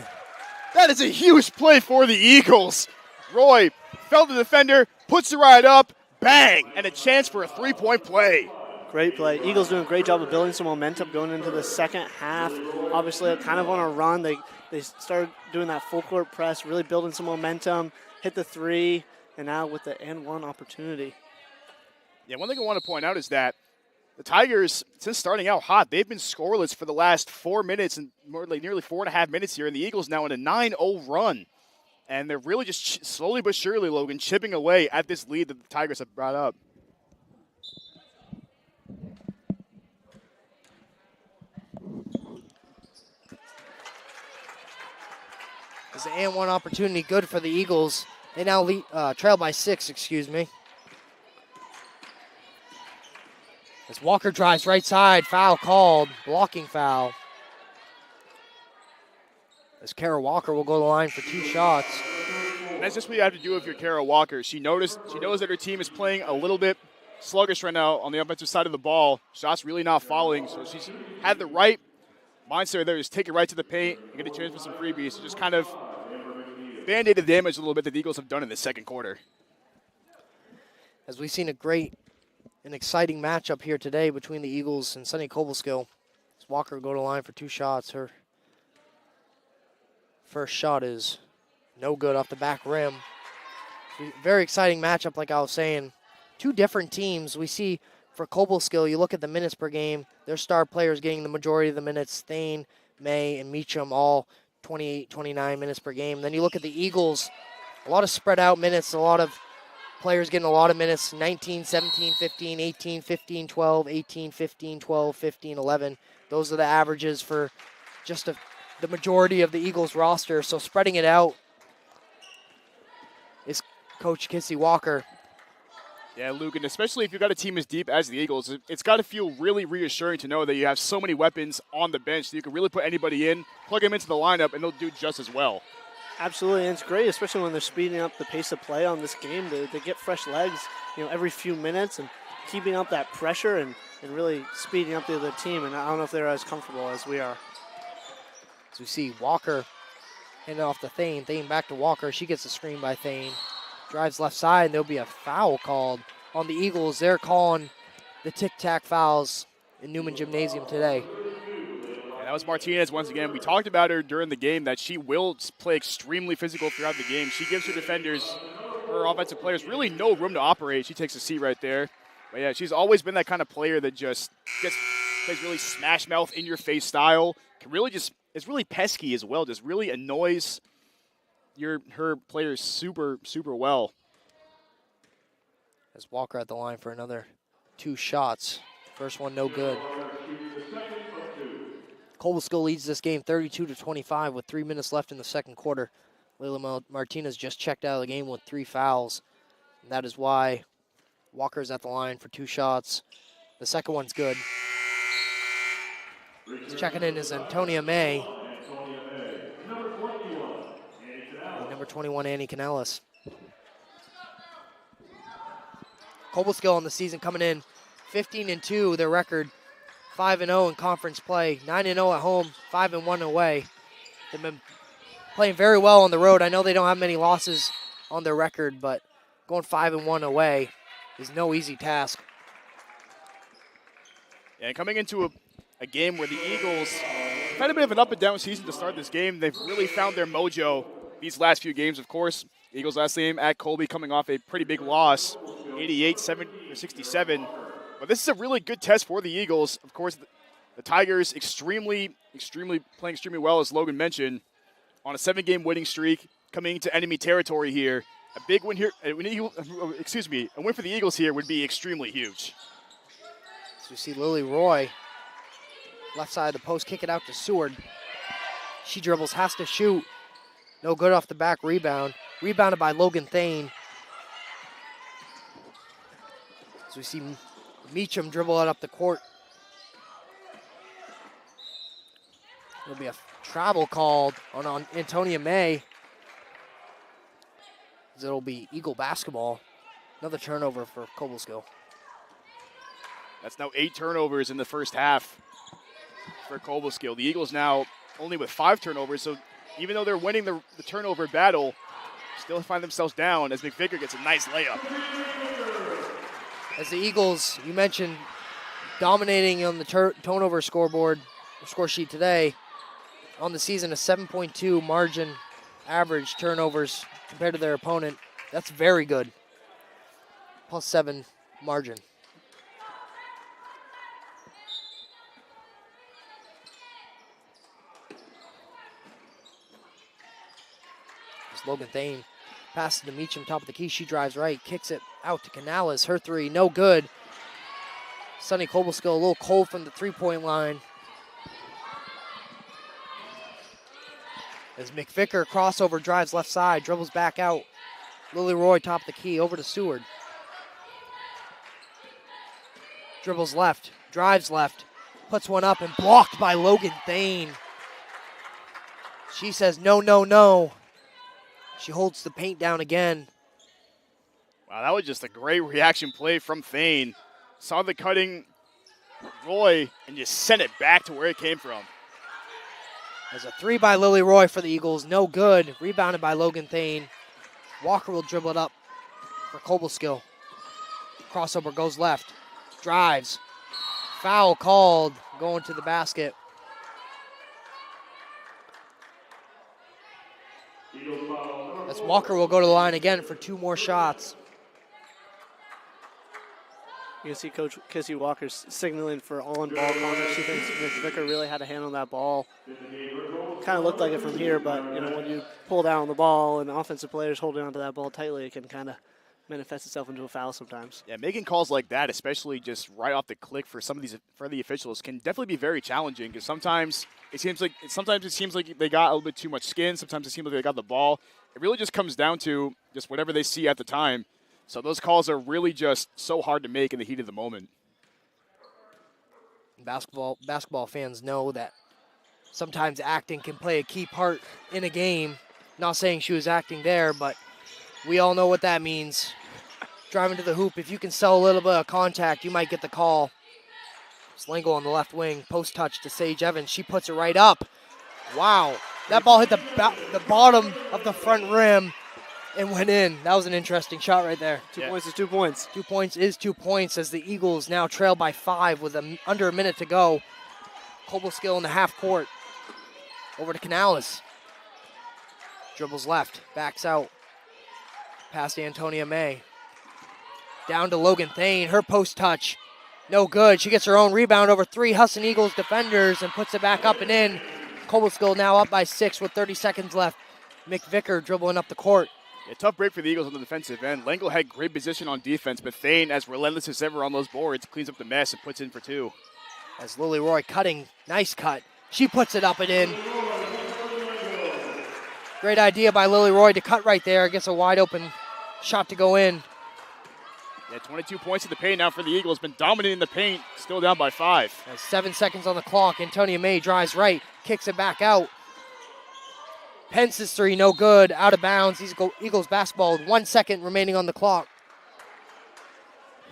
That is a huge play for the Eagles. Roy felt the defender, puts it right up, bang, and a chance for a 3-point play. Great play. Eagles doing a great job of building some momentum going into the second half. Obviously, kind of on a run. They started doing that full court press, really building some momentum, hit the 3, and now with the and 1 opportunity. Yeah, one thing I want to point out is that the Tigers, since starting out hot, they've been scoreless for the last 4 minutes and more like nearly 4.5 minutes here, and the Eagles now in a 9-0 run. And they're really just slowly but surely, Logan, chipping away at this lead that the Tigers have brought up. It's an and 1 opportunity, good for the Eagles. They now lead, trail by 6, excuse me. As Walker drives right side, foul called, blocking foul. As Kara Walker will go to the line for 2 shots. And that's just what you have to do if you're Kara Walker. She knows that her team is playing a little bit sluggish right now on the offensive side of the ball. Shots really not falling, so she's had the right mindset there. Just take it right to the paint and get a chance for some freebies. Just kind of band-aid the damage a little bit that the Eagles have done in the second quarter. As we've seen an exciting matchup here today between the Eagles and SUNY Cobleskill. As Walker will go to the line for 2 shots. Her first shot is no good off the back rim. Very exciting matchup, like I was saying. 2 different teams. We see for Cobleskill, you look at the minutes per game, their star players getting the majority of the minutes. Thane, May, and Meacham all 28, 29 minutes per game. Then you look at the Eagles, a lot of spread out minutes, a lot of players getting a lot of minutes, 19, 17, 15, 18, 15, 12, 18, 15, 12, 15, 11. Those are the averages for just the majority of the Eagles roster. So spreading it out is Coach Kissy Walker. Yeah, Luke, and especially if you've got a team as deep as the Eagles, it's got to feel really reassuring to know that you have so many weapons on the bench that you can really put anybody in, plug them into the lineup, and they'll do just as well. Absolutely, and it's great, especially when they're speeding up the pace of play on this game. They get fresh legs, every few minutes, and keeping up that pressure and really speeding up the other team. And I don't know if they're as comfortable as we are. As we see Walker handing off to Thane. Thane back to Walker. She gets a screen by Thane. Drives left side, and there'll be a foul called on the Eagles. They're calling the tic-tac fouls in Newman Gymnasium today. That was Martinez once again. We talked about her during the game that she will play extremely physical throughout the game. She gives her defenders, her offensive players, really no room to operate. She takes a seat right there. But yeah, she's always been that kind of player that just plays really smash mouth in your face style. Can really is really pesky as well. Just really annoys her players super, super well. As Walker at the line for another 2 shots. First one no good. Cobleskill leads this game 32-25 with 3 minutes left in the second quarter. Layla Martinez just checked out of the game with 3 fouls. And that is why Walker's at the line for 2 shots. The second one's good. Checking in is Antonia May. And number 21, Annie Canellis. Cobleskill on the season coming in 15-2, their record. 5-0 in conference play, 9-0 at home, 5-1 away. They've been playing very well on the road. I know they don't have many losses on their record, but going 5-1 away is no easy task. Yeah, coming into a game where the Eagles had a bit of an up-and-down season to start this game. They've really found their mojo these last few games. Of course, Eagles last game at Colby coming off a pretty big loss, 88-67. But this is a really good test for the Eagles. Of course, the Tigers playing extremely well, as Logan mentioned, on a 7-game winning streak, coming into enemy territory here. A big win here, a win for the Eagles here would be extremely huge. So we see Lily Roy, left side of the post, kick it out to Seward. She dribbles, has to shoot. No good off the back rebound. Rebounded by Logan Thane. So we see Meacham dribble it up the court. There'll be a travel called on Antonia May. It'll be Eagle basketball. Another turnover for Cobleskill. That's now 8 turnovers in the first half for Cobleskill. The Eagles now only with 5 turnovers, so even though they're winning the turnover battle, still find themselves down as McVicker gets a nice layup. As the Eagles, you mentioned, dominating on the turnover scoreboard, score sheet today. On the season, a 7.2 margin average turnovers compared to their opponent. That's very good. +7 margin. There's Logan Thane. Passes to Meacham, top of the key. She drives right, kicks it out to Canales. Her three, no good. SUNY Cobleskill a little cold from the three-point line. As McVicker crossover drives left side, dribbles back out. Lily Roy top of the key, over to Seward. Dribbles left, drives left, puts one up and blocked by Logan Thane. She says no, no, no. She holds the paint down again. Wow, that was just a great reaction play from Thane. Saw the cutting Roy and just sent it back to where it came from. There's a 3 by Lily Roy for the Eagles. No good. Rebounded by Logan Thane. Walker will dribble it up for Cobleskill. Crossover goes left. Drives. Foul called. Going to the basket. As Walker will go to the line again for 2 more shots. You can see Coach Kissy Walker signaling for all-in-ball contact. She thinks McVicker really had a hand on that ball. Kind of looked like it from here, but when you pull down on the ball and offensive players holding onto that ball tightly, it can kind of manifest itself into a foul sometimes. Yeah, making calls like that, especially just right off the click for the officials, can definitely be very challenging because sometimes it seems like they got a little bit too much skin. Sometimes it seems like they got the ball. It really just comes down to just whatever they see at the time. So those calls are really just so hard to make in the heat of the moment. Basketball fans know that sometimes acting can play a key part in a game. Not saying she was acting there, but we all know what that means. Driving to the hoop, if you can sell a little bit of contact, you might get the call. Slangle on the left wing, post touch to Sage Evans. She puts it right up. Wow, that ball hit the bottom of the front rim and went in. That was an interesting shot right there. 2 points is 2 points. 2 points is 2 points as the Eagles now trail by 5 with under a minute to go. Cobleskill in the half court. Over to Canales. Dribbles left, backs out. Past Antonia May. Down to Logan Thane, her post touch. No good. She gets her own rebound over 3 Husson Eagles defenders and puts it back up and in. Cobleskill now up by 6 with 30 seconds left. McVicker dribbling up the court. A tough break for the Eagles on the defensive end. Lengle had great position on defense, but Thane, as relentless as ever on those boards, cleans up the mess and puts in for 2. As Lily Roy cutting, nice cut. She puts it up and in. Great idea by Lily Roy to cut right there. Gets a wide open shot to go in. Yeah, 22 points in the paint now for the Eagles. Been dominating the paint, still down by 5. 7 seconds on the clock. Antonia May drives right, kicks it back out. Pence's 3, no good, out of bounds. Eagles basketball with 1 second remaining on the clock.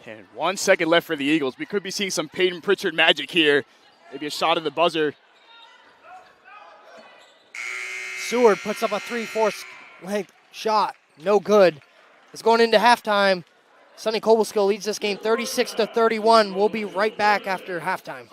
And 1 second left for the Eagles. We could be seeing some Peyton Pritchard magic here. Maybe a shot at the buzzer. Seward puts up a 3/4 length shot, no good. It's going into halftime. SUNY Cobleskill leads this game 36-31. We'll be right back after halftime.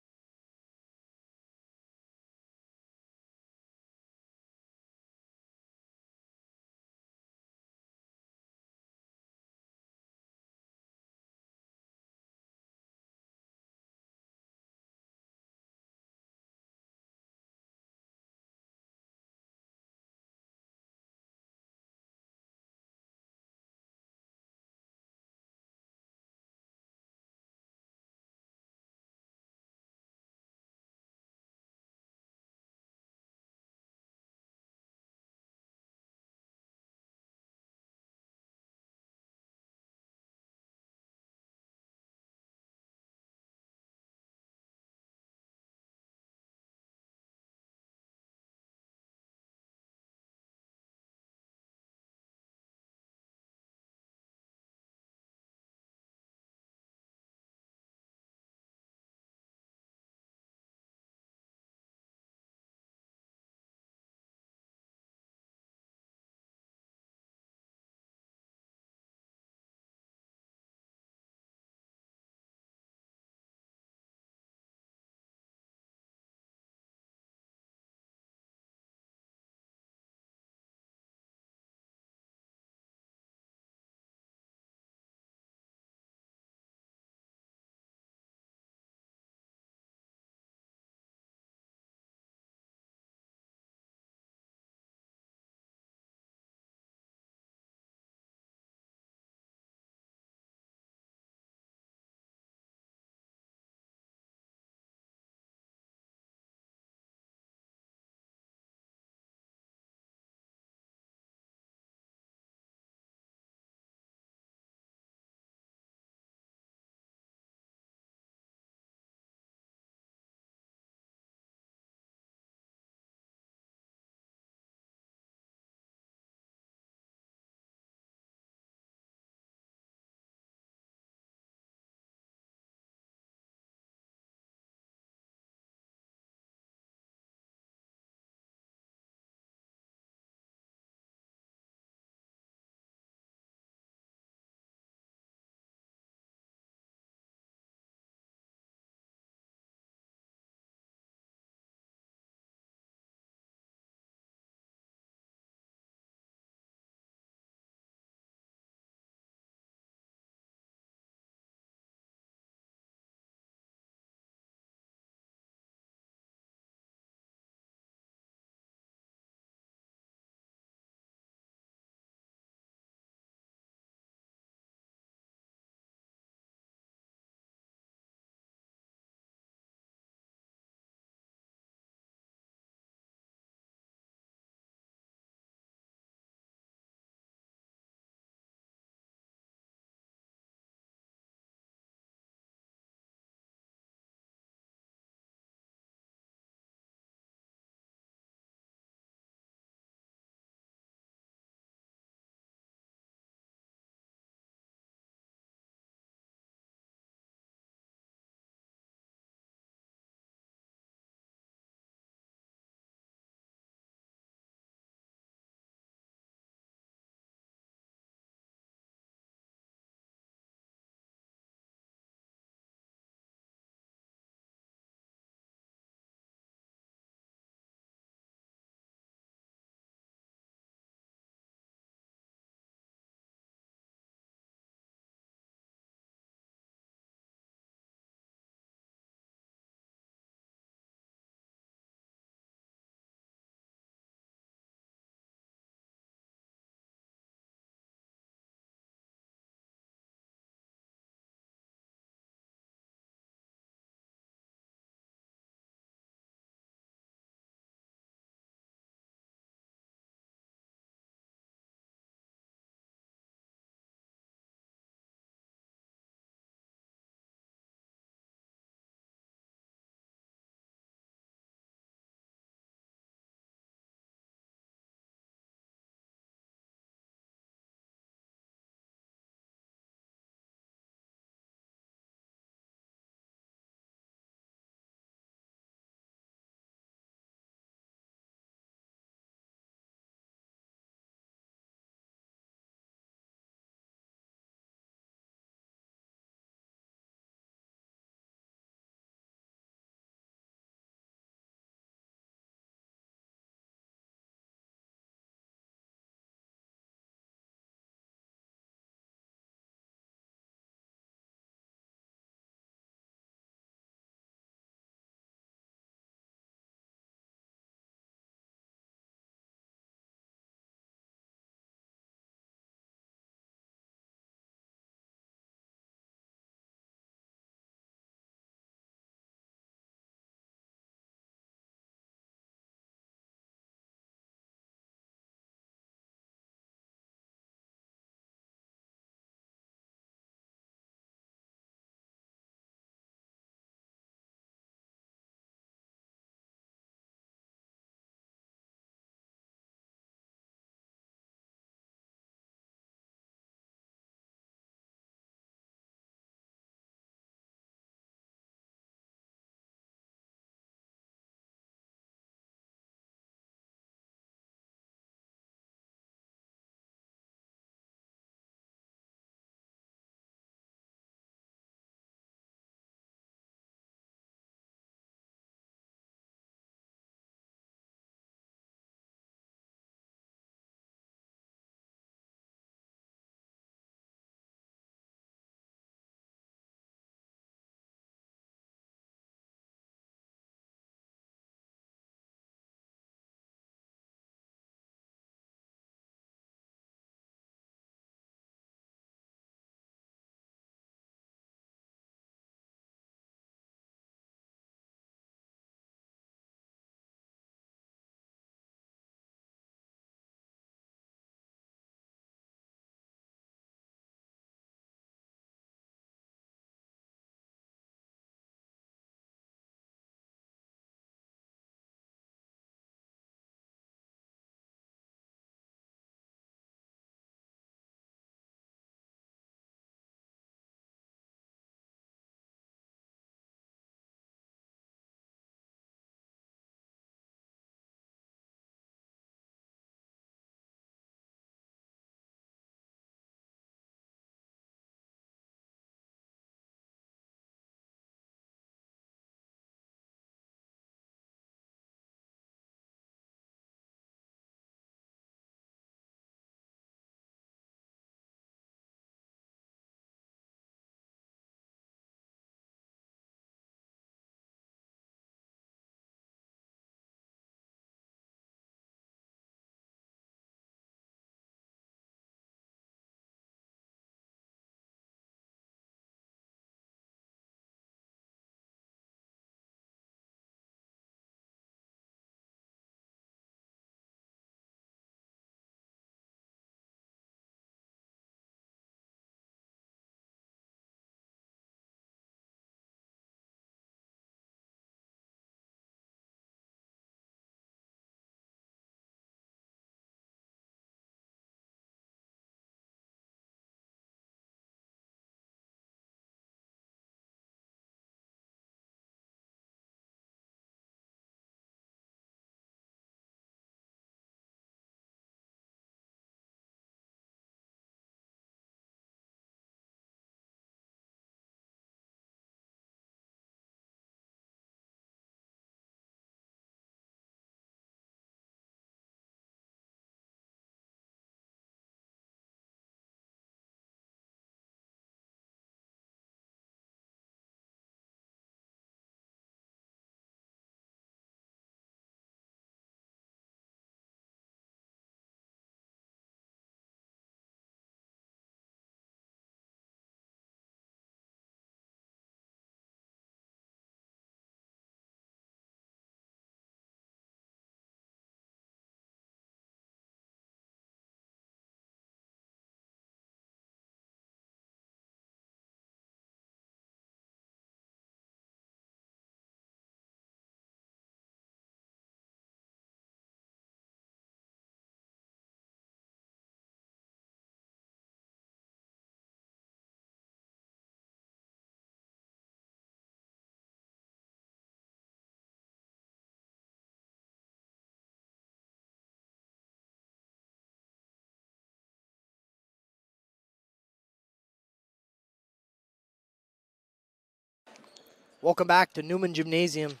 Welcome back to Newman Gymnasium.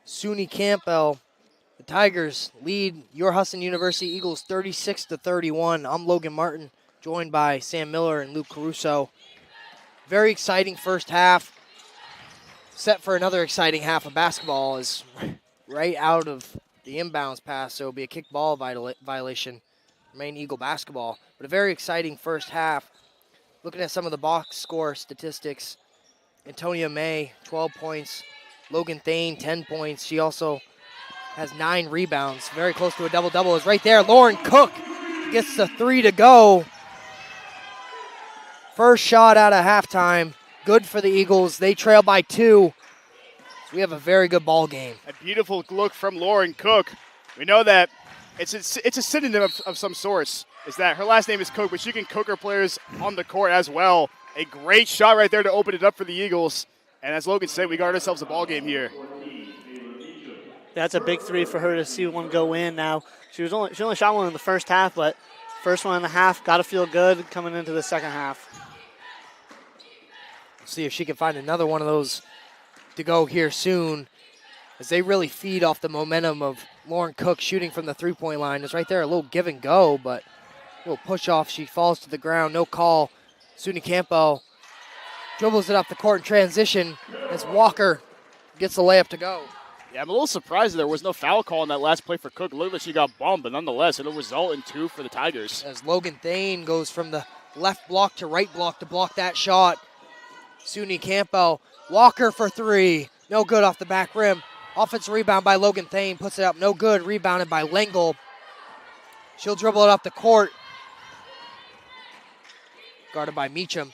SUNY Campbell, the Tigers lead your Husson University Eagles 36-31. I'm Logan Martin, joined by Sam Miller and Luke Caruso. Very exciting first half. Set for another exciting half of basketball is right out of the inbounds pass, so it'll be a kick ball violation for Maine Eagle basketball. But a very exciting first half. Looking at some of the box score statistics, Antonia May, 12 points. Logan Thane, 10 points. She also has 9 rebounds. Very close to a double-double is right there. Lauren Cook gets the 3 to go. First shot out of halftime. Good for the Eagles. They trail by 2. So we have a very good ball game. A beautiful look from Lauren Cook. We know that it's a synonym of some sorts. Is that her last name is Cook, but she can cook her players on the court as well. A great shot right there to open it up for the Eagles. And as Logan said, we got ourselves a ball game here. That's a big 3 for her to see one go in now. She only shot one in the first half, but first one in the half, got to feel good coming into the second half. See if she can find another one of those to go here soon, as they really feed off the momentum of Lauren Cook shooting from the three-point line. It's right there, a little give and go, but a little push off. She falls to the ground, no call. SUNY Campbell dribbles it up the court in transition as Walker gets the layup to go. Yeah, I'm a little surprised there was no foul call in that last play for Cook. Looked like she got bumped, but nonetheless, it'll result in 2 for the Tigers. As Logan Thane goes from the left block to right block to block that shot. SUNY Campbell, Walker for 3. No good off the back rim. Offensive rebound by Logan Thane, puts it up, no good. Rebounded by Lengel. She'll dribble it up the court. Guarded by Meacham.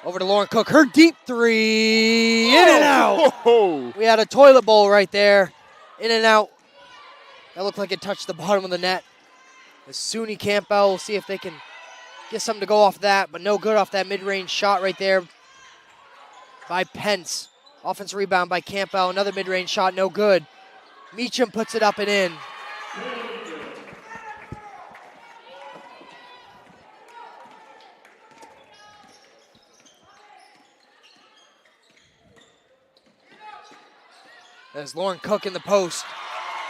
Over to Lauren Cook, her deep 3, in and out. Oh. We had a toilet bowl right there, in and out. That looked like it touched the bottom of the net. As SUNY Campbell, we'll see if they can get something to go off that, but no good off that mid-range shot right there by Pence. Offensive rebound by Campbell, another mid-range shot, no good. Meacham puts it up and in. There's Lauren Cook in the post.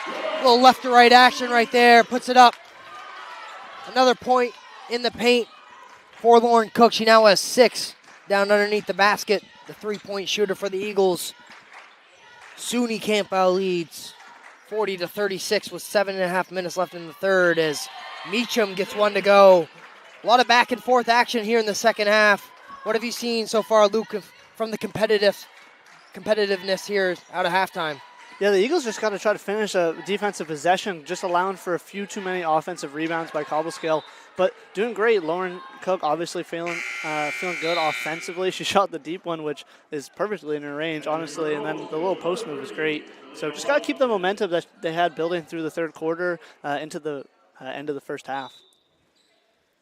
A little left to right action right there, puts it up. Another point in the paint for Lauren Cook. She now has 6 down underneath the basket. The three-point shooter for the Eagles. SUNY Campbell leads 40-36 with 7.5 minutes left in the third as Meacham gets one to go. A lot of back and forth action here in the second half. What have you seen so far, Luke, from the competitiveness here out of halftime? Yeah, the Eagles just got to try to finish a defensive possession, just allowing for a few too many offensive rebounds by Cobleskill. But doing great. Lauren Cook obviously feeling good offensively. She shot the deep one, which is perfectly in her range, honestly. And then the little post move was great. So just got to keep the momentum that they had building through the third quarter into the end of the first half.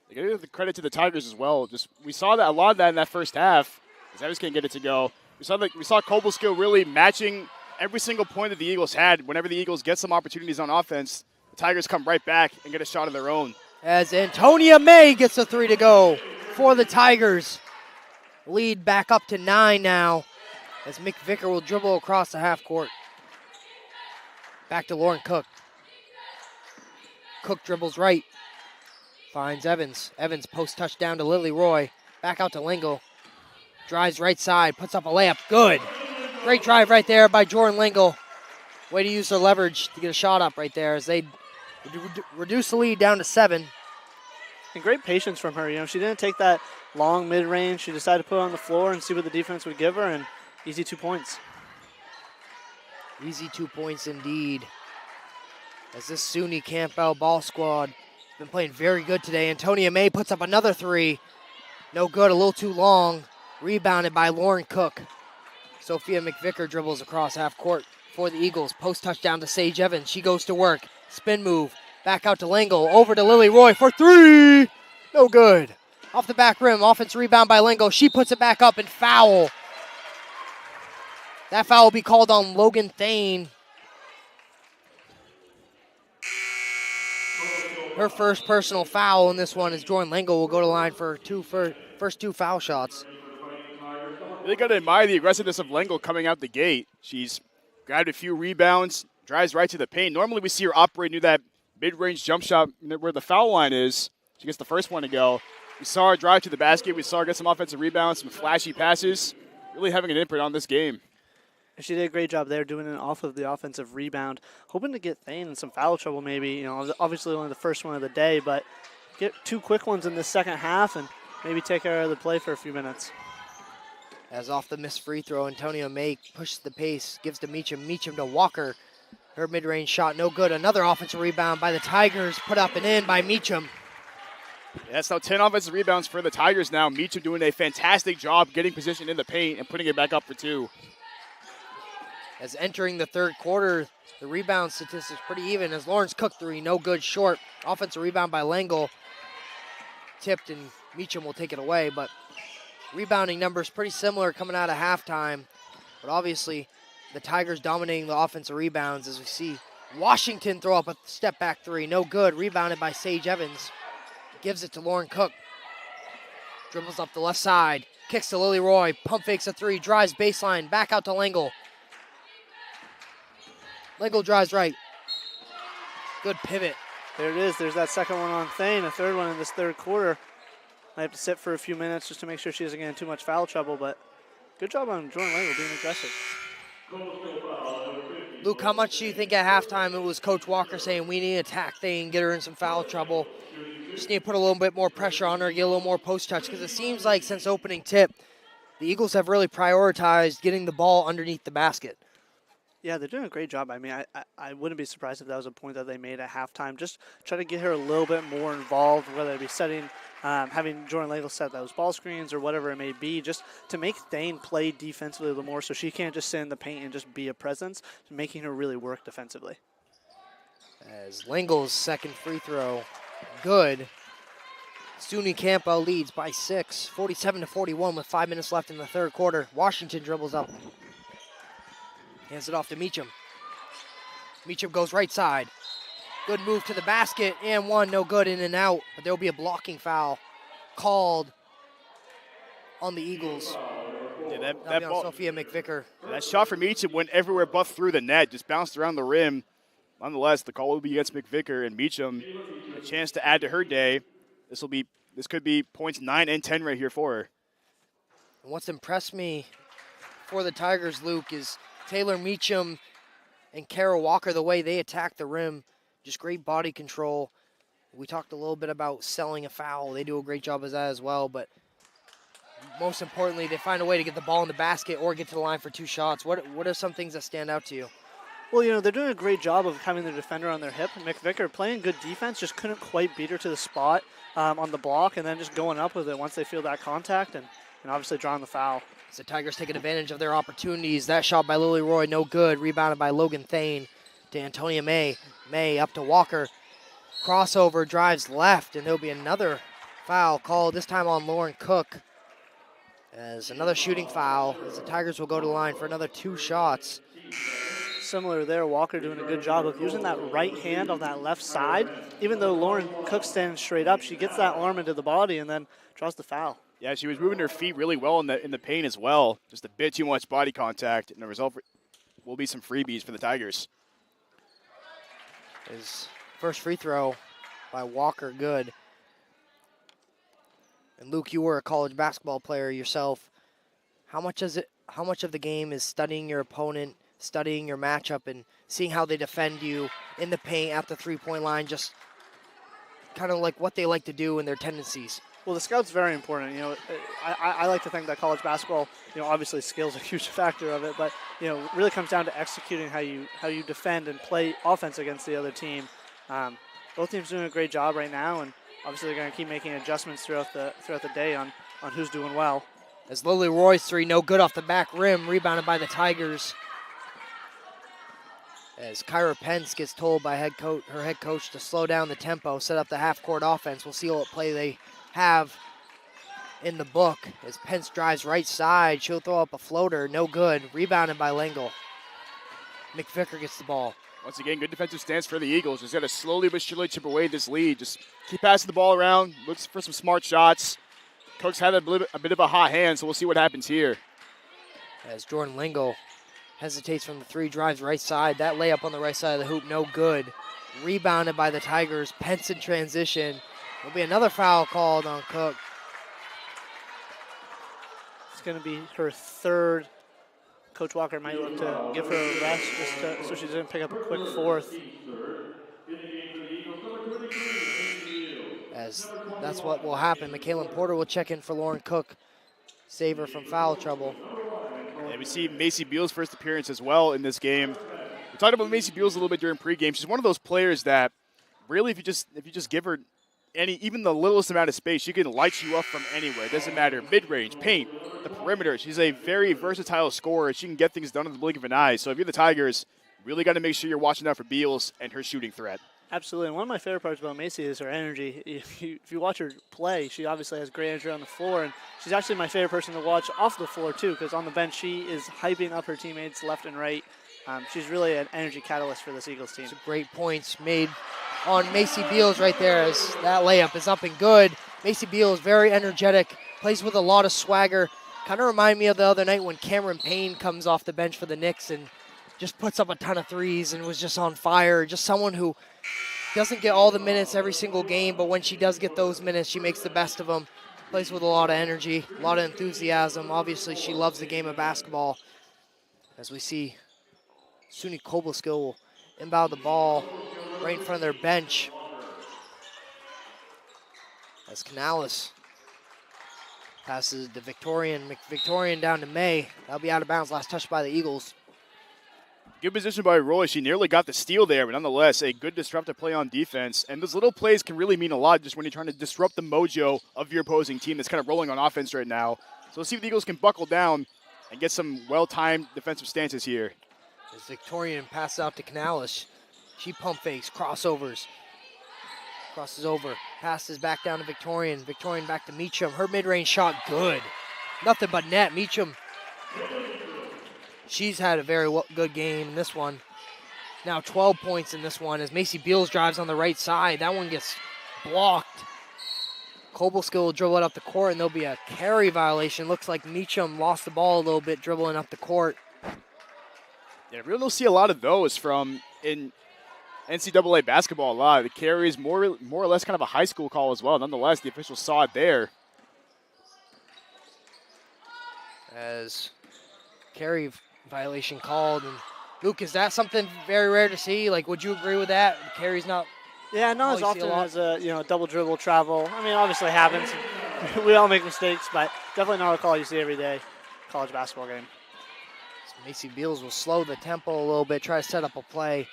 You got to give the credit to the Tigers as well. We saw that a lot of that in that first half. As I was going to get it to go. We saw Cobleskill really matching every single point that the Eagles had. Whenever the Eagles get some opportunities on offense, the Tigers come right back and get a shot of their own. As Antonia May gets a 3 to go for the Tigers. Lead back up to 9 now as Mick Vicker will dribble across the half court. Back to Lauren Cook. Cook dribbles right. Finds Evans. Evans post touchdown to Lily Roy. Back out to Lengel. Drives right side. Puts up a layup. Good. Great drive right there by Jordan Lengel. Way to use their leverage to get a shot up right there as they reduce the lead down to 7. And great patience from her. You know, she didn't take that long mid-range. She decided to put it on the floor and see what the defense would give her, and easy 2 points. Easy 2 points indeed. As this SUNY Campbell ball squad has been playing very good today. Antonia May puts up another 3. No good, a little too long. Rebounded by Lauren Cook. Sophia McVicker dribbles across half court for the Eagles. Post touchdown to Sage Evans. She goes to work. Spin move. Back out to Lengel. Over to Lily Roy for 3. No good. Off the back rim. Offense rebound by Lengel. She puts it back up and foul. That foul will be called on Logan Thane. Her first personal foul in this one is Jordan Lengel will go to the line for first 2 foul shots. Really got to admire the aggressiveness of Lengel coming out the gate. She's grabbed a few rebounds, drives right to the paint. Normally we see her operate near that mid-range jump shot where the foul line is. She gets the first one to go. We saw her drive to the basket. We saw her get some offensive rebounds, some flashy passes. Really having an imprint on this game. She did a great job there doing it off of the offensive rebound. Hoping to get Thane in some foul trouble maybe. You know, obviously only the first one of the day, but get 2 quick ones in the second half and maybe take her out of the play for a few minutes. As off the missed free throw, Antonio May pushes the pace, gives to Meacham. Meacham to Walker. Her mid-range shot, no good. Another offensive rebound by the Tigers, put up and in by Meacham. Yeah, that's now 10 offensive rebounds for the Tigers now. Meacham doing a fantastic job getting position in the paint and putting it back up for 2. As entering the third quarter, the rebound statistics pretty even as Lawrence Cook 3, no good, short. Offensive rebound by Lengel. Tipped and Meacham will take it away, but rebounding numbers pretty similar coming out of halftime. But obviously, the Tigers dominating the offensive rebounds as we see Washington throw up a step back 3, no good. Rebounded by Sage Evans. Gives it to Lauren Cook. Dribbles up the left side. Kicks to Lily Roy. Pump fakes a 3. Drives baseline. Back out to Lengel. Lengel drives right. Good pivot. There it is. There's that second one on Thane. A third one in this third quarter. Might have to sit for a few minutes just to make sure she doesn't get in too much foul trouble, but good job on Jordan Lengel being aggressive. Luke, how much do you think at halftime it was Coach Walker saying we need to attack Thane, get her in some foul trouble? Just need to put a little bit more pressure on her, get a little more post touch, because it seems like since opening tip, the Eagles have really prioritized getting the ball underneath the basket. Yeah, they're doing a great job. I mean, I wouldn't be surprised if that was a point that they made at halftime. Just try to get her a little bit more involved, whether it be setting, having Jordan Lengel set those ball screens or whatever it may be, just to make Thane play defensively a little more so she can't just sit in the paint and just be a presence, making her really work defensively. As Lengel's second free throw, good. SUNY Campo leads by 6, 47-41 with 5 minutes left in the third quarter. Washington dribbles up. Hands it off to Meacham. Meacham goes right side. Good move to the basket and one, no good, in and out. But there'll be a blocking foul called on the Eagles. Yeah, That'll be on Sophia McVicker. That shot from Meacham went everywhere but through the net, just bounced around the rim. Nonetheless, the call will be against McVicker, and Meacham a chance to add to her day. This could be points 9 and 10 right here for her. And what's impressed me for the Tigers, Luke, is Taylor Meacham and Kara Walker, the way they attack the rim, just great body control. We talked a little bit about selling a foul. They do a great job of that as well, but most importantly, they find a way to get the ball in the basket or get to the line for 2 shots. What are some things that stand out to you? Well, you know, they're doing a great job of having their defender on their hip. McVicker playing good defense, just couldn't quite beat her to the spot on the block, and then just going up with it once they feel that contact and obviously drawing the foul. As the Tigers taking advantage of their opportunities. That shot by Lily Roy, no good. Rebounded by Logan Thane to Antonia May. May up to Walker. Crossover, drives left, and there'll be another foul called, this time on Lauren Cook. As another shooting foul, as the Tigers will go to the line for another 2 shots. Similar there, Walker doing a good job of using that right hand on that left side. Even though Lauren Cook's standing straight up, she gets that arm into the body and then draws the foul. Yeah, she was moving her feet really well in the paint as well. Just a bit too much body contact, and the result will be some freebies for the Tigers. His first free throw by Walker, good. And Luke, you were a college basketball player yourself. How much of the game is studying your opponent, studying your matchup, and seeing how they defend you in the paint at the 3-point line, just kind of like what they like to do and their tendencies? Well, the scout's very important. You know, I like to think that college basketball, you know, obviously skill's a huge factor of it, but, you know, really comes down to executing how you defend and play offense against the other team. Both teams doing a great job right now, and obviously they're going to keep making adjustments throughout the day on who's doing well. As Lily Roy's 3, no good off the back rim, rebounded by the Tigers. As Kyra Pence gets told by her head coach to slow down the tempo, set up the half-court offense. We'll see what play they have in the book. As Pence drives right side, she'll throw up a floater, no good. Rebounded by Lengel. McVicker gets the ball. Once again, good defensive stance for the Eagles. Just got to slowly but surely chip away this lead. Just keep passing the ball around, looks for some smart shots. Cook's had a bit of a hot hand, so we'll see what happens here. As Jordan Lingo hesitates from the three, drives right side. That layup on the right side of the hoop, no good. Rebounded by the Tigers. Pence in transition. There'll be another foul called on Cook. It's going to be her third. Coach Walker might look to give her a rest so she doesn't pick up a quick fourth. As that's what will happen. McKaylin Porter will check in for Lauren Cook. Save her from foul trouble. And we see Macy Beals' first appearance as well in this game. We talked about Macy Beals a little bit during pregame. She's one of those players that really, if you just give her even the littlest amount of space, she can light you up from anywhere. It doesn't matter. Mid-range, paint, the perimeter. She's a very versatile scorer. She can get things done in the blink of an eye. So if you're the Tigers, really got to make sure you're watching out for Beals and her shooting threat. Absolutely. And one of my favorite parts about Macy is her energy. If you watch her play, she obviously has great energy on the floor. And she's actually my favorite person to watch off the floor, too, because on the bench, she is hyping up her teammates left and right. She's really an energy catalyst for this Eagles team. Some great points made on Macy Beals right there as that layup is up and good. Macy Beals, very energetic, plays with a lot of swagger. Kind of remind me of the other night when Cameron Payne comes off the bench for the Knicks and just puts up a ton of threes and was just on fire. Just someone who doesn't get all the minutes every single game, but when she does get those minutes, she makes the best of them. Plays with a lot of energy, a lot of enthusiasm. Obviously, she loves the game of basketball. As we see, SUNY Cobleskill will inbound the ball right in front of their bench. As Canales passes to Victorian. Victorian down to May. That'll be out of bounds. Last touch by the Eagles. Good position by Roy. She nearly got the steal there, but nonetheless, a good disruptive play on defense. And those little plays can really mean a lot just when you're trying to disrupt the mojo of your opposing team that's kind of rolling on offense right now. So let's see if the Eagles can buckle down and get some well-timed defensive stances here. As Victorian passes out to Canales. She pump fakes, crossovers. Crosses over, passes back down to Victorian. Victorian back to Meacham. Her mid-range shot, good. Nothing but net. Meacham, she's had a very good game in this one. Now 12 points in this one as Macy Beals drives on the right side. That one gets blocked. Cobleskill will dribble it up the court, and there'll be a carry violation. Looks like Meacham lost the ball a little bit dribbling up the court. Yeah, we really don't see a lot of those from in NCAA basketball a lot. The carry is more or less kind of a high school call as well. Nonetheless, the officials saw it there. As carry violation called. And Luke, is that something very rare to see? Like, would you agree with that? The carry's not. Yeah, not as often as a double dribble travel. I mean, obviously it happens. We all make mistakes, but definitely not a call you see every day. College basketball game. So Macy Beals will slow the tempo a little bit, try to set up a play.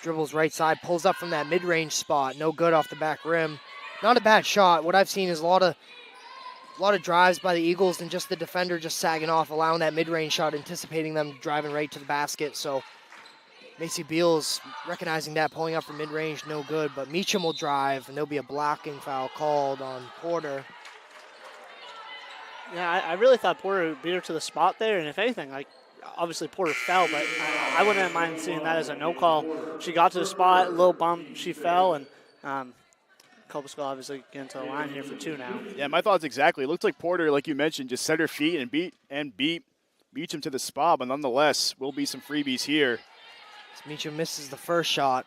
Dribbles right side, pulls up from that mid-range spot. No good off the back rim. Not a bad shot. What I've seen is a lot of drives by the Eagles and just the defender just sagging off, allowing that mid-range shot, anticipating them driving right to the basket. So Macy Beals recognizing that, pulling up from mid-range, no good. But Meacham will drive, and there'll be a blocking foul called on Porter. Yeah, I really thought Porter beat her to the spot there, and if anything, obviously Porter fell, but I wouldn't mind seeing that as a no call. She got to the spot, a little bump, she fell, and Cobleskill obviously getting to the line here for two now. Yeah, my thoughts exactly. It looked like Porter, like you mentioned, just set her feet and beat Meacham to the spot, but nonetheless, will be some freebies here. As Meacham misses the first shot.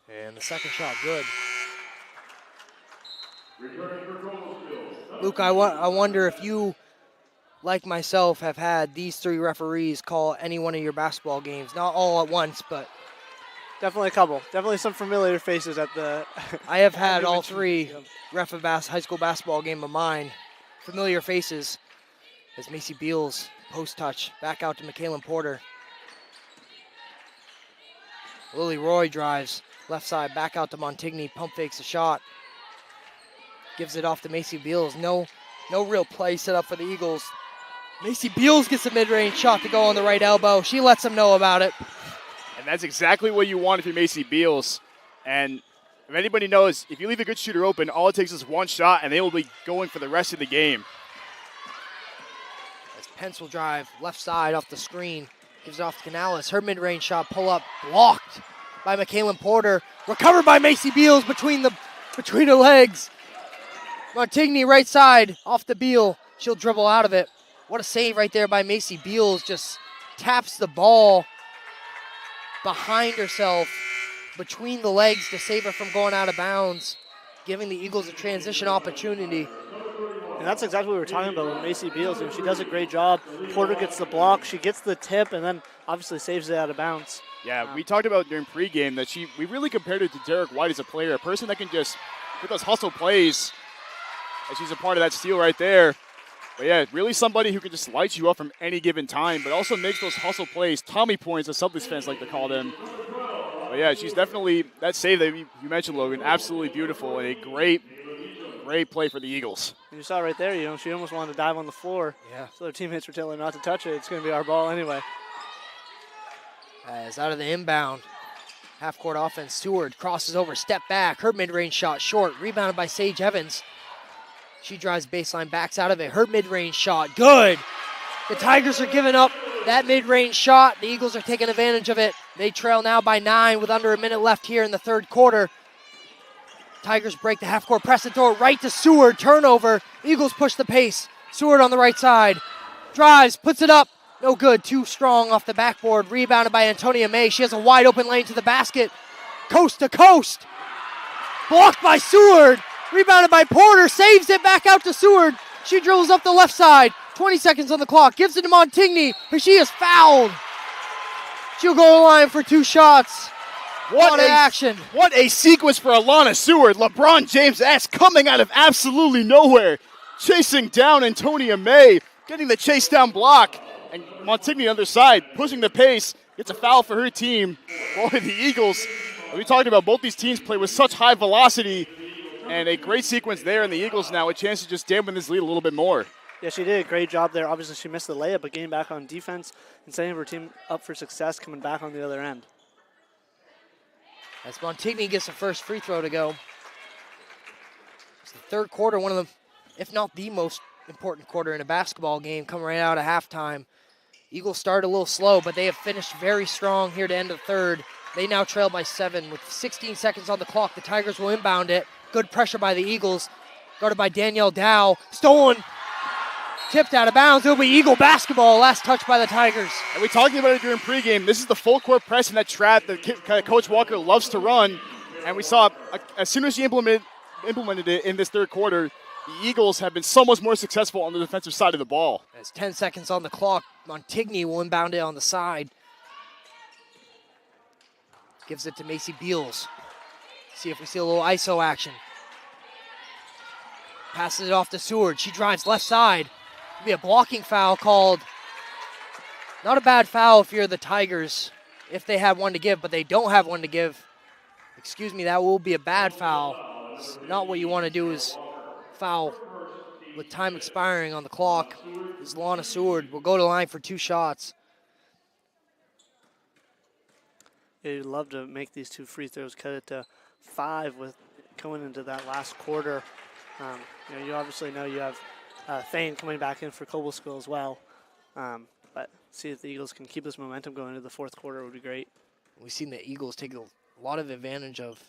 And the second shot, good. Luke, I wonder if you, like myself, have had these three referees call any one of your basketball games. Not all at once, but definitely a couple. Definitely some familiar faces at the. I have had all three ref a high school basketball game of mine. Familiar faces. As Macy Beals post touch back out to McKaylin Porter. Lily Roy drives left side back out to Montigny. Pump fakes a shot. Gives it off to Macy Beals. No real play set up for the Eagles. Macy Beals gets a mid-range shot to go on the right elbow. She lets them know about it. And that's exactly what you want if you're Macy Beals. And if anybody knows, if you leave a good shooter open, all it takes is one shot, and they will be going for the rest of the game. As Pence will drive left side off the screen. Gives it off to Canales. Her mid-range shot pull up blocked by McKaylin Porter. Recovered by Macy Beals between her legs. Montigny right side off the Beal. She'll dribble out of it. What a save right there by Macy Beals. Just taps the ball behind herself between the legs to save her from going out of bounds, giving the Eagles a transition opportunity. And that's exactly what we were talking about with Macy Beals. She does a great job. Porter gets the block, she gets the tip, and then obviously saves it out of bounds. Yeah, we talked about during pregame that we really compared her to Derek White as a player, a person that can just get those hustle plays, and she's a part of that steal right there. But yeah, really somebody who can just light you up from any given time, but also makes those hustle plays, Tommy points, as some of these fans like to call them. But yeah, she's definitely, that save that you mentioned, Logan, absolutely beautiful and a great play for the Eagles. And you saw right there, she almost wanted to dive on the floor. Yeah. So their teammates were telling her not to touch it. It's going to be our ball anyway. As out of the inbound, half-court offense, Seward crosses over, step back, her mid-range shot short, rebounded by Sage Evans. She drives baseline, backs out of it, her mid-range shot, good. The Tigers are giving up that mid-range shot. The Eagles are taking advantage of it. They trail now by 9 with under a minute left here in the third quarter. Tigers break the half-court press and throw it right to Seward. Turnover. Eagles push the pace. Seward on the right side. Drives, puts it up. No good. Too strong off the backboard. Rebounded by Antonia May. She has a wide open lane to the basket. Coast to coast. Blocked by Seward. Rebounded by Porter. Saves it back out to Seward. She dribbles up the left side. 20 seconds on the clock. Gives it to Montigny, but she is fouled. She'll go to the line for 2 shots. What action. What a sequence for Alana Seward. LeBron James-esque coming out of absolutely nowhere. Chasing down Antonia May. Getting the chase down block. And Montigny on the other side, pushing the pace. Gets a foul for her team. Boy, the Eagles, we talked about both these teams play with such high velocity. And a great sequence there, and the Eagles now a chance to just dampen this lead a little bit more. Yeah, she did a great job there. Obviously, she missed the layup, but getting back on defense and setting her team up for success coming back on the other end. As Montigny gets the first free throw to go. It's the third quarter, one of the, if not the most important quarter in a basketball game, coming right out of halftime. Eagles started a little slow, but they have finished very strong here to end the third. They now trail by 7 with 16 seconds on the clock. The Tigers will inbound it. Good pressure by the Eagles. Guarded by Danielle Dow. Stolen. Tipped out of bounds. It'll be Eagle basketball. Last touch by the Tigers. And we talked about it during pregame. This is the full court press in that trap that Coach Walker loves to run. And we saw as soon as she implemented it in this third quarter, the Eagles have been so much more successful on the defensive side of the ball. There's 10 seconds on the clock. Montigny will inbound it on the side. Gives it to Macy Beals. See if we see a little ISO action. Passes it off to Seward. She drives left side. It'll be a blocking foul called. Not a bad foul if you're the Tigers, if they have one to give, but they don't have one to give. Excuse me, that will be a bad foul. It's not what you want to do is foul with time expiring on the clock. This is Lana Seward will go to the line for 2 shots. Yeah, you'd love to make these 2 free throws, cut it to 5 with going into that last quarter. You obviously know you have Thane coming back in for Cobleskill as well. But see if the Eagles can keep this momentum going into the fourth quarter would be great. We've seen the Eagles take a lot of advantage of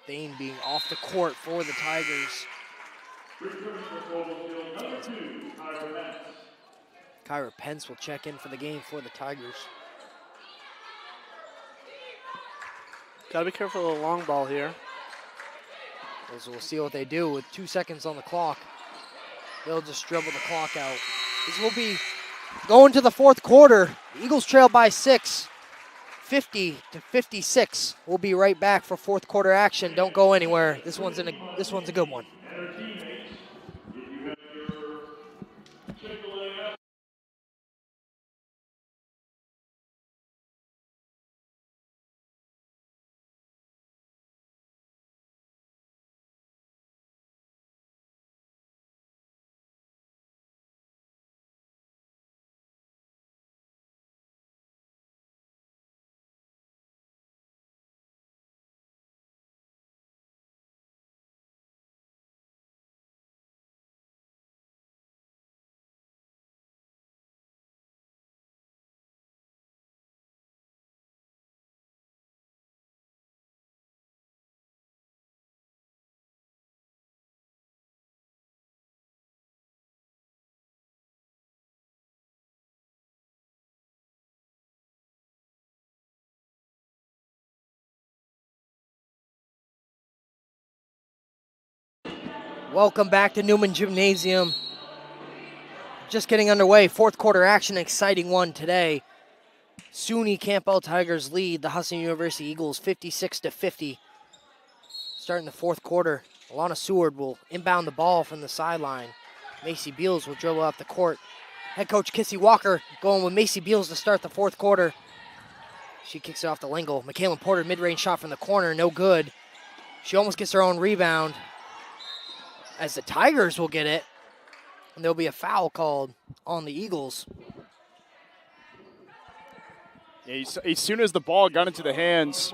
Thane being off the court for the Tigers. Kyra Pence will check in for the game for the Tigers. Got to be careful of the long ball here. So we'll see what they do with 2 seconds on the clock. They'll just dribble the clock out. This will be going to the fourth quarter. The Eagles trail by 6, 50-56. We'll be right back for fourth quarter action. Don't go anywhere. This one's a good one. Welcome back to Newman Gymnasium. Just getting underway. Fourth quarter action, exciting one today. SUNY Campbell Tigers lead the Husson University Eagles 56-50. Starting the fourth quarter, Alana Seward will inbound the ball from the sideline. Macy Beals will dribble up the court. Head coach Kissy Walker going with Macy Beals to start the fourth quarter. She kicks it off to Lingle. Michaela Porter, mid-range shot from the corner, no good. She almost gets her own rebound as the Tigers will get it. And there'll be a foul called on the Eagles. Yeah, as soon as the ball got into the hands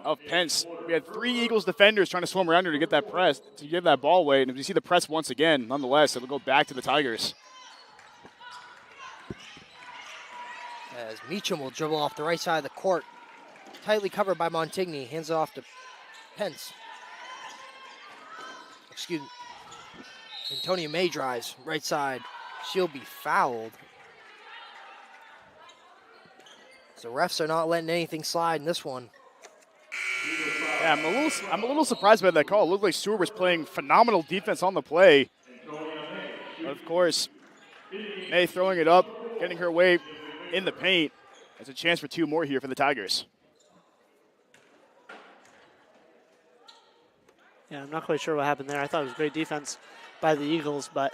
of Pence, we had 3 Eagles defenders trying to swim around her to get that press, to give that ball away. And if you see the press once again, nonetheless, it'll go back to the Tigers. As Meacham will dribble off the right side of the court. Tightly covered by Montigny. Hands it off to Pence. Excuse me. Antonia May drives right side. She'll be fouled. So refs are not letting anything slide in this one. Yeah, I'm a little surprised by that call. It looked like Stewart was playing phenomenal defense on the play. But of course, May throwing it up, getting her way in the paint. There's a chance for 2 more here for the Tigers. Yeah, I'm not quite sure what happened there. I thought it was great defense by the Eagles, but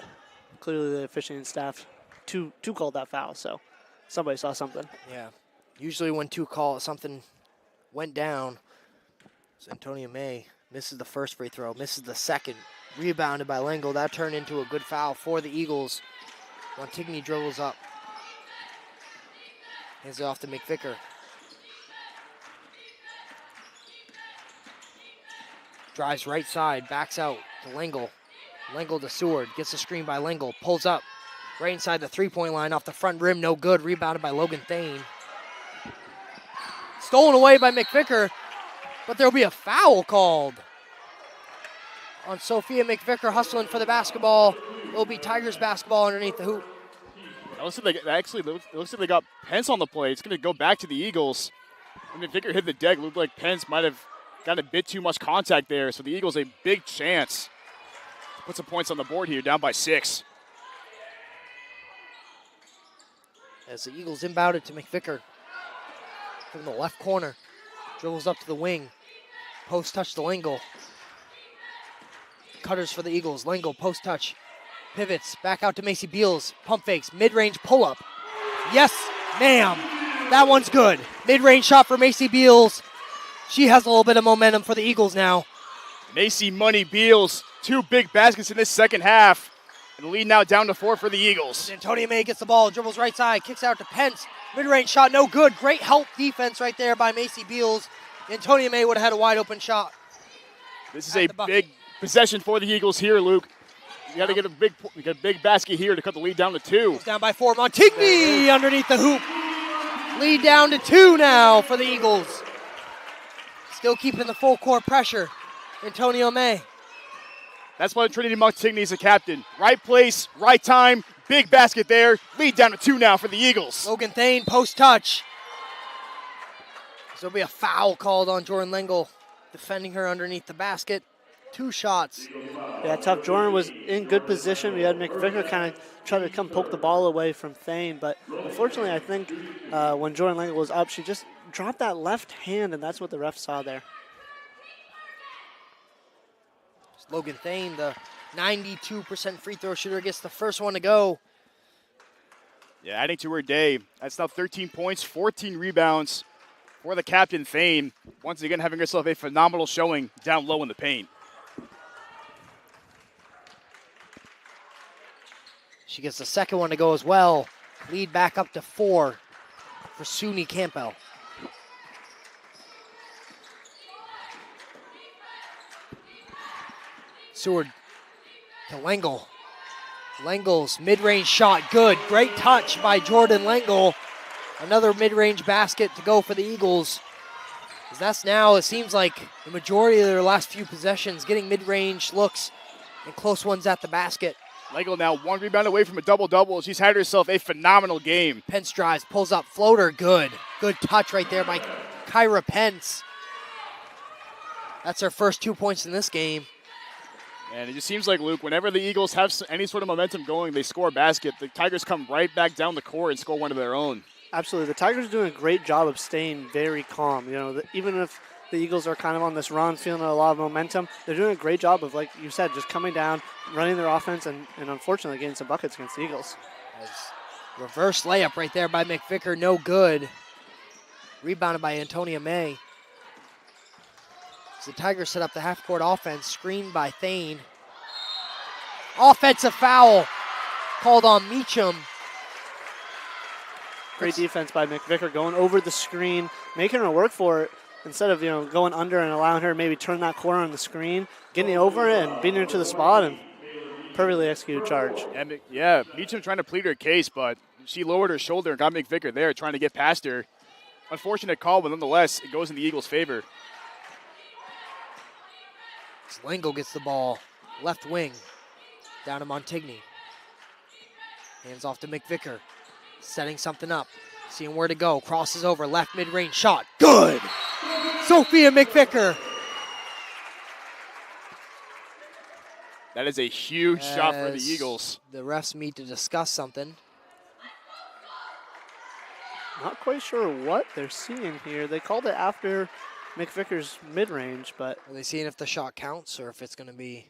clearly the officiating staff two called that foul, so somebody saw something. Yeah. Usually when 2 call, something went down. So Antonia May misses the first free throw, misses the second. Rebounded by Lingle. That turned into a good foul for the Eagles. Montigny dribbles up. Hands it off to McVicker. Drives right side, backs out to Lingle. Lingle to Seward, gets the screen by Lingle, pulls up right inside the three-point line off the front rim, no good. Rebounded by Logan Thane. Stolen away by McVicker, but there'll be a foul called on Sophia McVicker hustling for the basketball. It'll be Tigers basketball underneath the hoop. It looks like they got Pence on the play. It's going to go back to the Eagles. When McVicker hit the deck, it looked like Pence might have got a bit too much contact there. So the Eagles a big chance to put some points on the board here, down by 6. As the Eagles inbound it to McVicker from the left corner. Dribbles up to the wing. Post touch to Lingle. Cutters for the Eagles. Lingle, post touch. Pivots, back out to Macy Beals. Pump fakes, mid-range pull-up. Yes, ma'am. That one's good. Mid-range shot for Macy Beals. She has a little bit of momentum for the Eagles now. Macy Money Beals, 2 big baskets in this second half. And the lead now down to 4 for the Eagles. Antonia May gets the ball, dribbles right side, kicks out to Pence. Mid-range shot, no good. Great help defense right there by Macy Beals. Antonia May would have had a wide open shot. This is a big possession for the Eagles here, Luke. You got to get a big basket here to cut the lead down to 2. Down by 4. Montigny underneath the hoop. Lead down to 2 now for the Eagles. Still keeping the full court pressure. Antonio May. That's why Trinity Montigny is a captain. Right place, right time, big basket there. Lead down to 2 now for the Eagles. Logan Thane, post touch. So there'll be a foul called on Jordan Lingle, defending her underneath the basket. 2 shots. Yeah, tough. Jordan was in good position. We had McVicker kind of try to come poke the ball away from Thane, but unfortunately I think when Jordan Lingle was up, she just dropped that left hand, and that's what the ref saw there. Logan Thane, the 92% free throw shooter, gets the first one to go. Yeah, adding to her day. That's now 13 points, 14 rebounds for the captain, Thane. Once again, having herself a phenomenal showing down low in the paint. She gets the second one to go as well. Lead back up to 4 for SUNY Campbell. Seward to Lingle. Lengle's mid-range shot, good. Great touch by Jordan Lingle. Another mid-range basket to go for the Eagles. That's now, it seems like the majority of their last few possessions, getting mid-range looks and close ones at the basket. Lingle now 1 rebound away from a double-double. She's had herself a phenomenal game. Pence drives, pulls up, floater, good. Good touch right there by Kyra Pence. That's her first 2 points in this game. And it just seems like, Luke, whenever the Eagles have any sort of momentum going, they score a basket, the Tigers come right back down the court and score one of their own. Absolutely. The Tigers are doing a great job of staying very calm. You know, even if the Eagles are kind of on this run, feeling a lot of momentum, they're doing a great job of, like you said, just coming down, running their offense, and unfortunately getting some buckets against the Eagles. As reverse layup right there by McVicker, no good. Rebounded by Antonia May. As the Tigers set up the half-court offense, screened by Thane. Offensive foul called on Meacham. Great defense by McVicker, going over the screen, making her work for it instead of going under and allowing her to maybe turn that corner on the screen, getting over it and beating her to the spot and perfectly executed charge. Yeah, Meacham trying to plead her case, but she lowered her shoulder and got McVicker there trying to get past her. Unfortunate call, but nonetheless, it goes in the Eagles' favor. Lango gets the ball, left wing, down to Montigny. Hands off to McVicker, setting something up, seeing where to go, crosses over, left mid-range shot, good! Sophia McVicker. That is a huge shot for the Eagles. The refs meet to discuss something. Not quite sure what they're seeing here. They called it after McVicker's mid-range, but... Are they seeing if the shot counts or if it's going to be...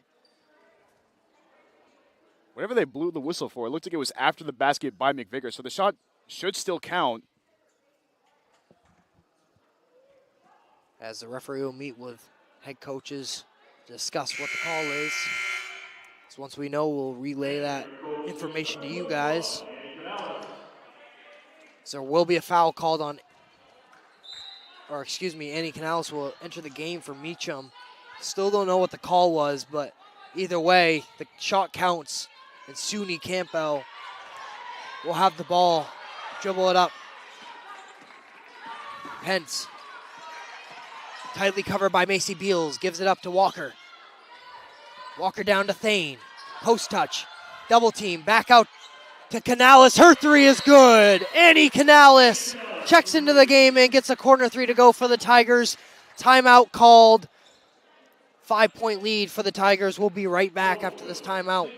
Whatever they blew the whistle for, it looked like it was after the basket by McVicker, so the shot should still count. As the referee will meet with head coaches to discuss what the call is. So once we know, we'll relay that information to you guys. So there will be a foul called on, or excuse me, Annie Canales will enter the game for Meacham. Still don't know what the call was, but either way, the shot counts. And SUNY Campbell will have the ball, dribble it up. Pence, tightly covered by Macy Beals, gives it up to Walker. Walker down to Thane, post touch, double team, back out to Canales. Her three is good. Annie Canales checks into the game and gets a corner three to go for the Tigers. Timeout called. 5-point lead for the Tigers. We'll be right back after this timeout.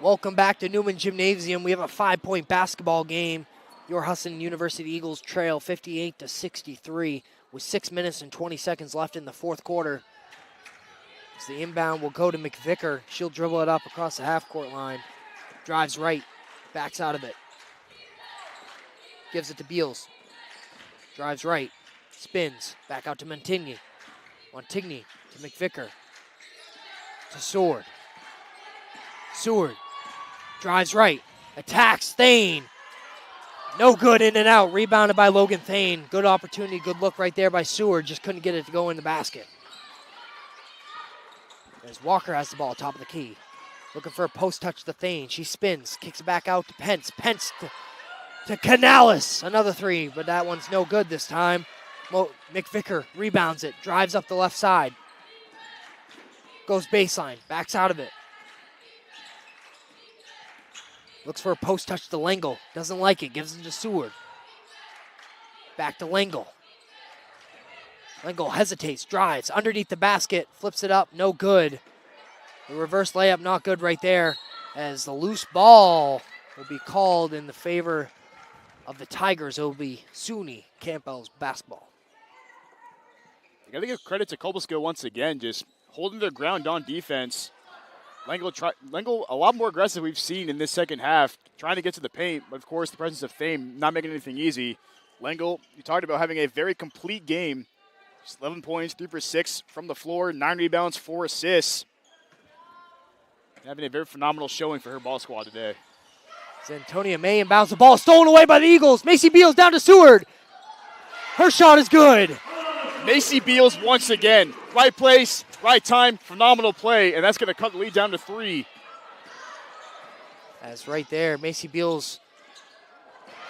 Welcome back to Newman Gymnasium. We have a 5-point basketball game. Your Husson University Eagles trail 58-63 with 6 minutes and 20 seconds left in the fourth quarter. As the inbound will go to McVicker. She'll dribble it up across the half-court line. Drives right, backs out of it. Gives it to Beals. Drives right, spins, back out to Montigny. Montigny to McVicker. To Seward. Seward drives right, attacks Thane. No good, in and out, rebounded by Logan Thane. Good opportunity, good look right there by Seward, just couldn't get it to go in the basket. As Walker has the ball, top of the key. Looking for a post touch to Thane. She spins, kicks it back out to Pence. Pence to Canales. Another three, but that one's no good this time. McVicker rebounds it, drives up the left side. Goes baseline, backs out of it. Looks for a post touch to Lengel. Doesn't like it, gives it to Seward. Back to Lengel. Lengel hesitates, drives, underneath the basket, flips it up, no good. The reverse layup, not good right there, as the loose ball will be called in the favor of the Tigers, it will be SUNY Campbell's basketball. You got to give credit to Cobleskill once again, just holding their ground on defense. Lengel a lot more aggressive we've seen in this second half, trying to get to the paint, but of course the presence of Thame not making anything easy. Lengel, you talked about having a very complete game. Just 11 points, 3 for 6 from the floor, 9 rebounds, 4 assists. Having a very phenomenal showing for her ball squad today. Antonia May inbounds the ball, stolen away by the Eagles. Macy Beals down to Seward. Her shot is good. Macy Beals once again. Right place, right time, phenomenal play, and that's going to cut the lead down to 3. As right there, Macy Beals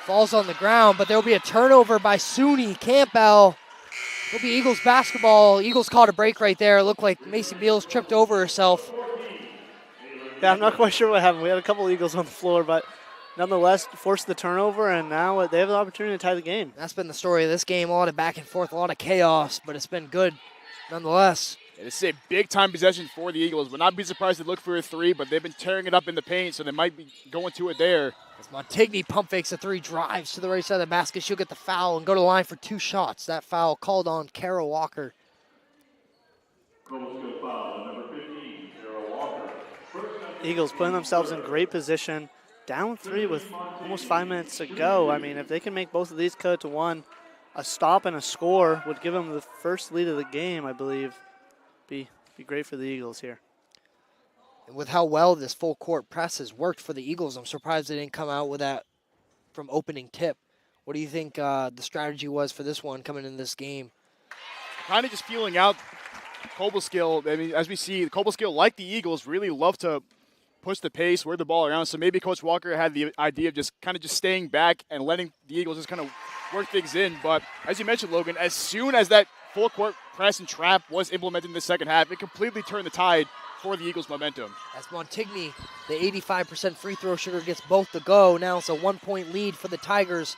falls on the ground, but there will be a turnover by SUNY Campbell. It'll be Eagles basketball. Eagles caught a break right there. It looked like Macy Beals tripped over herself. Yeah, I'm not quite sure what happened. We had a couple Eagles on the floor, but nonetheless forced the turnover, and now they have the opportunity to tie the game. That's been the story of this game. A lot of back and forth, a lot of chaos, but it's been good nonetheless. Yeah, this is a big-time possession for the Eagles. Would not be surprised to look for a 3, but they've been tearing it up in the paint, so they might be going to it there. As Montigny pump fakes a 3, drives to the right side of the basket. She'll get the foul and go to the line for 2 shots. That foul called on Kara Walker. Cobleskill foul, number 15, Kara Walker. Eagles putting themselves in great position. Down 3 with almost 5 minutes to go. I mean, if they can make both of these cut to 1, a stop and a score would give them the first lead of the game, I believe. Be great for the Eagles here. And with how well this full court press has worked for the Eagles, I'm surprised they didn't come out with that from opening tip. What do you think the strategy was for this one coming in this game? Kind of just feeling out Cobleskill. I mean, as we see, Cobleskill, like the Eagles, really love to push the pace, wear the ball around. So maybe Coach Walker had the idea of just staying back and letting the Eagles just kind of work things in. But as you mentioned, Logan, as soon as that full court press and trap was implemented in the second half, it completely turned the tide for the Eagles' momentum. As Montigny, the 85% free throw shooter, gets both to go. Now it's a 1-point lead for the Tigers.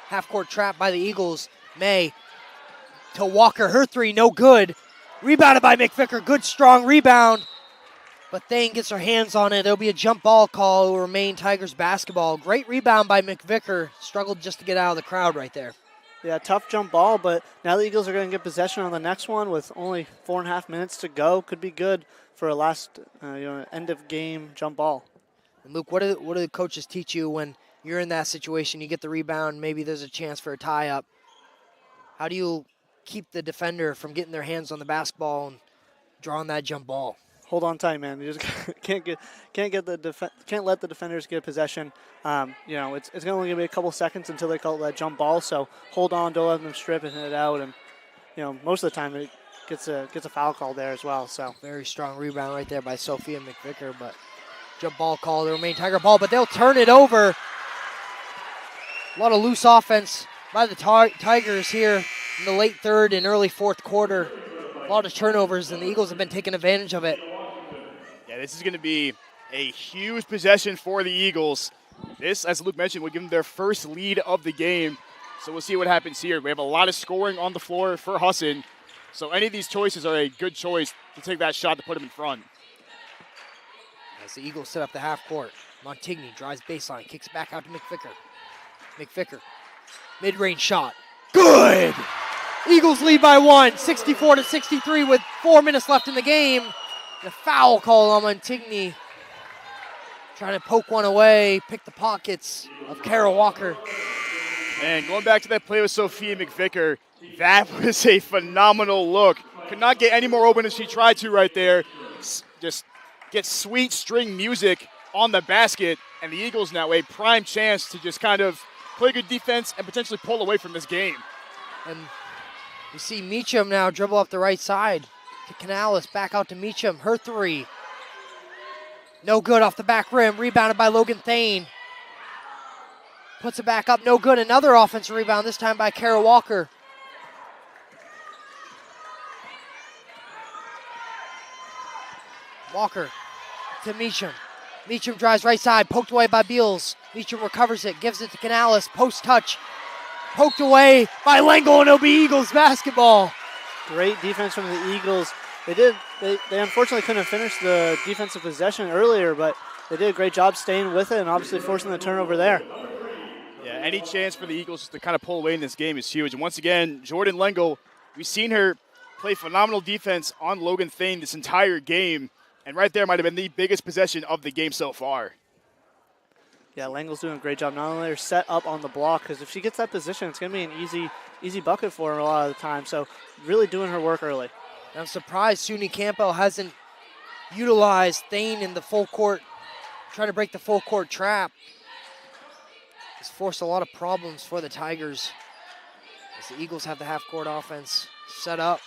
Half-court trap by the Eagles. May to Walker, her 3, no good. Rebounded by McVicker, good strong rebound. But Thane gets her hands on it. There'll be a jump ball call. It will remain Tigers basketball. Great rebound by McVicker. Struggled just to get out of the crowd right there. Yeah, tough jump ball, but now the Eagles are going to get possession on the next one with only 4.5 minutes to go. Could be good for a last, end of game jump ball. And Luke, what do the coaches teach you when you're in that situation? You get the rebound, maybe there's a chance for a tie up. How do you keep the defender from getting their hands on the basketball and drawing that jump ball? Hold on tight, man. You just can't let the defenders get possession. It's only gonna be a couple seconds until they call that jump ball. So hold on, don't let them strip and hit it out. And most of the time it gets a foul call there as well. So very strong rebound right there by Sophia McVicker, but jump ball call. The remain Tiger ball, but they'll turn it over. A lot of loose offense by the Tigers here in the late third and early fourth quarter. A lot of turnovers, and the Eagles have been taking advantage of it. Yeah, this is going to be a huge possession for the Eagles. This, as Luke mentioned, would give them their first lead of the game. So we'll see what happens here. We have a lot of scoring on the floor for Husson. So any of these choices are a good choice to take that shot to put them in front. As the Eagles set up the half court, Montigny drives baseline, kicks it back out to McVicker. McVicker, mid-range shot. Good! Eagles lead by 1, 64-63 with 4 minutes left in the game. The foul call on Montigny. Trying to poke one away, pick the pockets of Kara Walker. And going back to that play with Sophia McVicker, that was a phenomenal look. Could not get any more open as she tried to right there. Just get sweet string music on the basket, and the Eagles now a prime chance to just kind of play good defense and potentially pull away from this game. And we see Meacham now dribble up the right side to Canales, back out to Meacham, her 3. No good off the back rim, rebounded by Logan Thane. Puts it back up, no good. Another offensive rebound, this time by Kara Walker. Walker to Meacham. Meacham drives right side, poked away by Beals. Meacham recovers it, gives it to Canales, post touch. Poked away by Lengel, and it'll be Eagles basketball. Great defense from the Eagles. They unfortunately couldn't finish the defensive possession earlier, but they did a great job staying with it and obviously forcing the turnover there. Yeah, any chance for the Eagles to kind of pull away in this game is huge. And once again, Jordan Lengo, we've seen her play phenomenal defense on Logan Thane this entire game. And right there might have been the biggest possession of the game so far. Yeah, Langel's doing a great job. Not only her set up on the block, because if she gets that position, it's going to be an easy bucket for her a lot of the time. So really doing her work early. I'm surprised SUNY Campbell hasn't utilized Thane in the full court, trying to break the full court trap. It's forced a lot of problems for the Tigers as the Eagles have the half-court offense set up.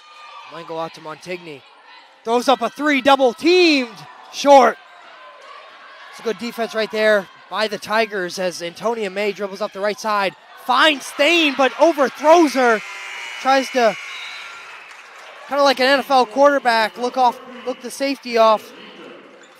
Lango out to Montigny. Throws up a three, double-teamed, short. It's a good defense right there by the Tigers as Antonia May dribbles up the right side. Finds Thane, but overthrows her. Tries to, kind of like an NFL quarterback, look the safety off,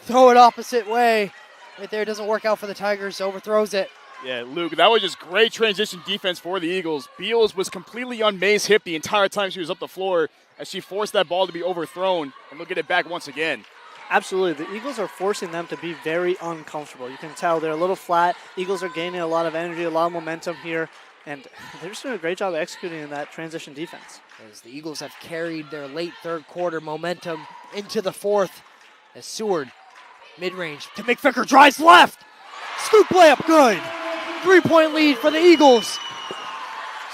throw it opposite way. Right there, doesn't work out for the Tigers, overthrows it. Yeah, Luke, that was just great transition defense for the Eagles. Beals was completely on May's hip the entire time she was up the floor as she forced that ball to be overthrown, and they'll get it back once again. Absolutely. The Eagles are forcing them to be very uncomfortable. You can tell they're a little flat. Eagles are gaining a lot of energy, a lot of momentum here, and they're just doing a great job of executing in that transition defense. As the Eagles have carried their late third quarter momentum into the fourth as Seward, mid-range, to McVicker, drives left. Scoop layup, good. 3-point lead for the Eagles.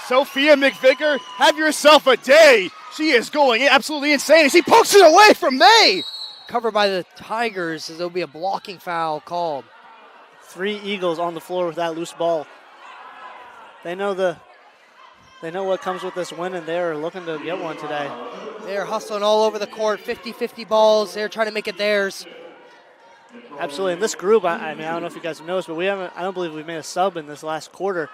Sophia McVicker, have yourself a day. She is going absolutely insane. She pokes it away from May. Covered by the Tigers as there'll be a blocking foul called. 3 Eagles on the floor with that loose ball. They know what comes with this win, and they're looking to get one today. They're hustling all over the court, 50-50 balls. They're trying to make it theirs. Absolutely. In this group, I mean, I don't know if you guys have noticed, but I don't believe we've made a sub in this last quarter.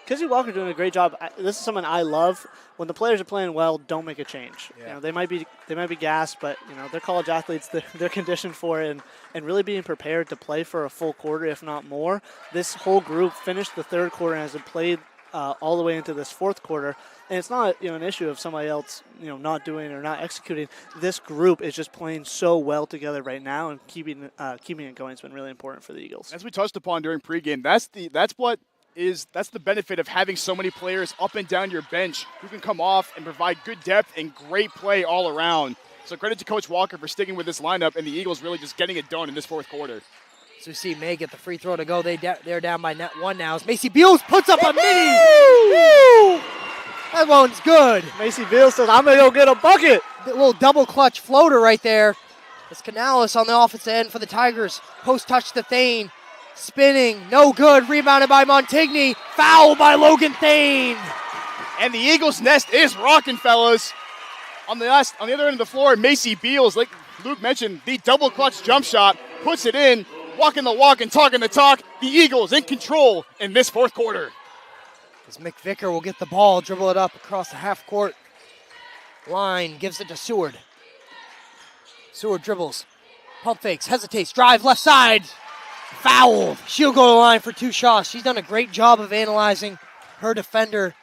Kizzy Walker doing a great job. This is someone I love. When the players are playing well, don't make a change. Yeah. You know, they might be gassed, but you know, they're college athletes. They're conditioned for it, and really being prepared to play for a full quarter, if not more. This whole group finished the third quarter and has played all the way into this fourth quarter. And it's not an issue of somebody else not doing or not executing. This group is just playing so well together right now, and keeping it going has been really important for the Eagles. As we touched upon during pregame, that's the benefit of having so many players up and down your bench who can come off and provide good depth and great play all around. So credit to Coach Walker for sticking with this lineup, and the Eagles really just getting it done in this fourth quarter. So we see May get the free throw to go. They're down by net 1 now. As Macy Beals puts up a mini. Woo! That one's good. Macy Beals says, I'm going to go get a bucket. A little double clutch floater right there. It's Canales on the offensive end for the Tigers. Post touch to Thane. Spinning, no good. Rebounded by Montigny. Foul by Logan Thane. And the Eagles' nest is rocking, fellas. On the other end of the floor, Macy Beals, like Luke mentioned, the double clutch jump shot, puts it in, walking the walk and talking the talk. The Eagles in control in this fourth quarter. As McVicker will get the ball, dribble it up across the half-court line, gives it to Seward. Seward dribbles, pump fakes, hesitates, drive left side. Fouled. She'll go to the line for 2 shots. She's done a great job of analyzing her defender,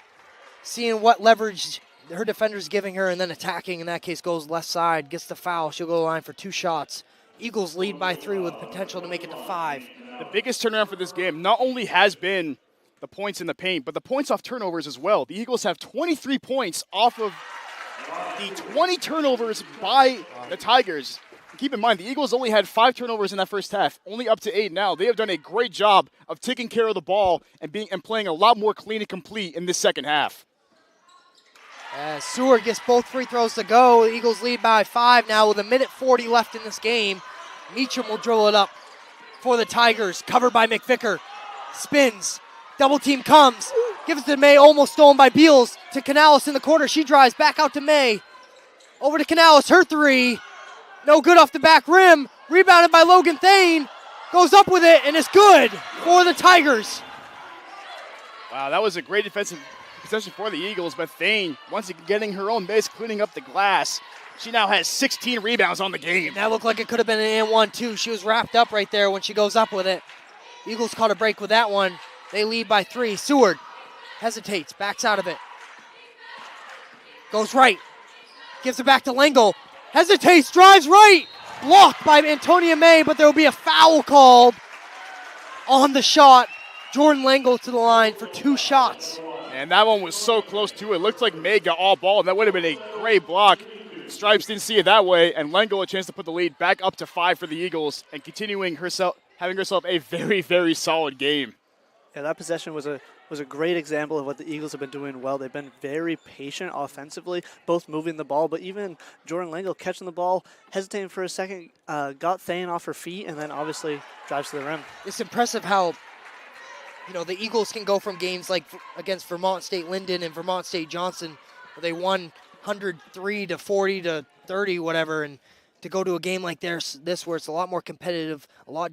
seeing what leverage her defender's giving her, and then attacking. In that case, goes left side, gets the foul. She'll go to the line for 2 shots. Eagles lead by 3 with potential to make it to 5. The biggest turnaround for this game not only has been the points in the paint, but the points off turnovers as well. The Eagles have 23 points off of the 20 turnovers by the Tigers. Keep in mind, the Eagles only had 5 turnovers in that first half, only up to 8 now. They have done a great job of taking care of the ball and playing a lot more clean and complete in this second half. As Seward gets both free throws to go, the Eagles lead by 5 now with 1:40 left in this game. Meacham will dribble it up for the Tigers, covered by McVicker. Spins, double team comes, gives it to May, almost stolen by Beals, to Canales in the corner. She drives back out to May. Over to Canales, her 3. No good off the back rim. Rebounded by Logan Thane. Goes up with it, and it's good for the Tigers. Wow, that was a great defensive possession for the Eagles, but Thane, once again getting her own base, cleaning up the glass. She now has 16 rebounds on the game. That looked like it could have been an and 1, too. She was wrapped up right there when she goes up with it. Eagles caught a break with that one. They lead by 3. Seward hesitates, backs out of it. Goes right. Gives it back to Lengel. Hesitates, drives right. Blocked by Antonia May, but there will be a foul called on the shot Jordan Langle to the line for 2 shots. And that one was so close to it. Looked like May got all ball, and that would have been a great block. Stripes didn't see it that way, and Langle a chance to put the lead back up to 5 for the Eagles, and having herself a very, very solid game. Yeah, that possession was a great example of what the Eagles have been doing well. They've been very patient offensively, both moving the ball, but even Jordan Langle catching the ball, hesitating for a second, got Thane off her feet, and then obviously drives to the rim. It's impressive how, the Eagles can go from games like against Vermont State Linden and Vermont State Johnson, where they won 103 to 40 to 30, whatever, and to go to a game like this where it's a lot more competitive, a lot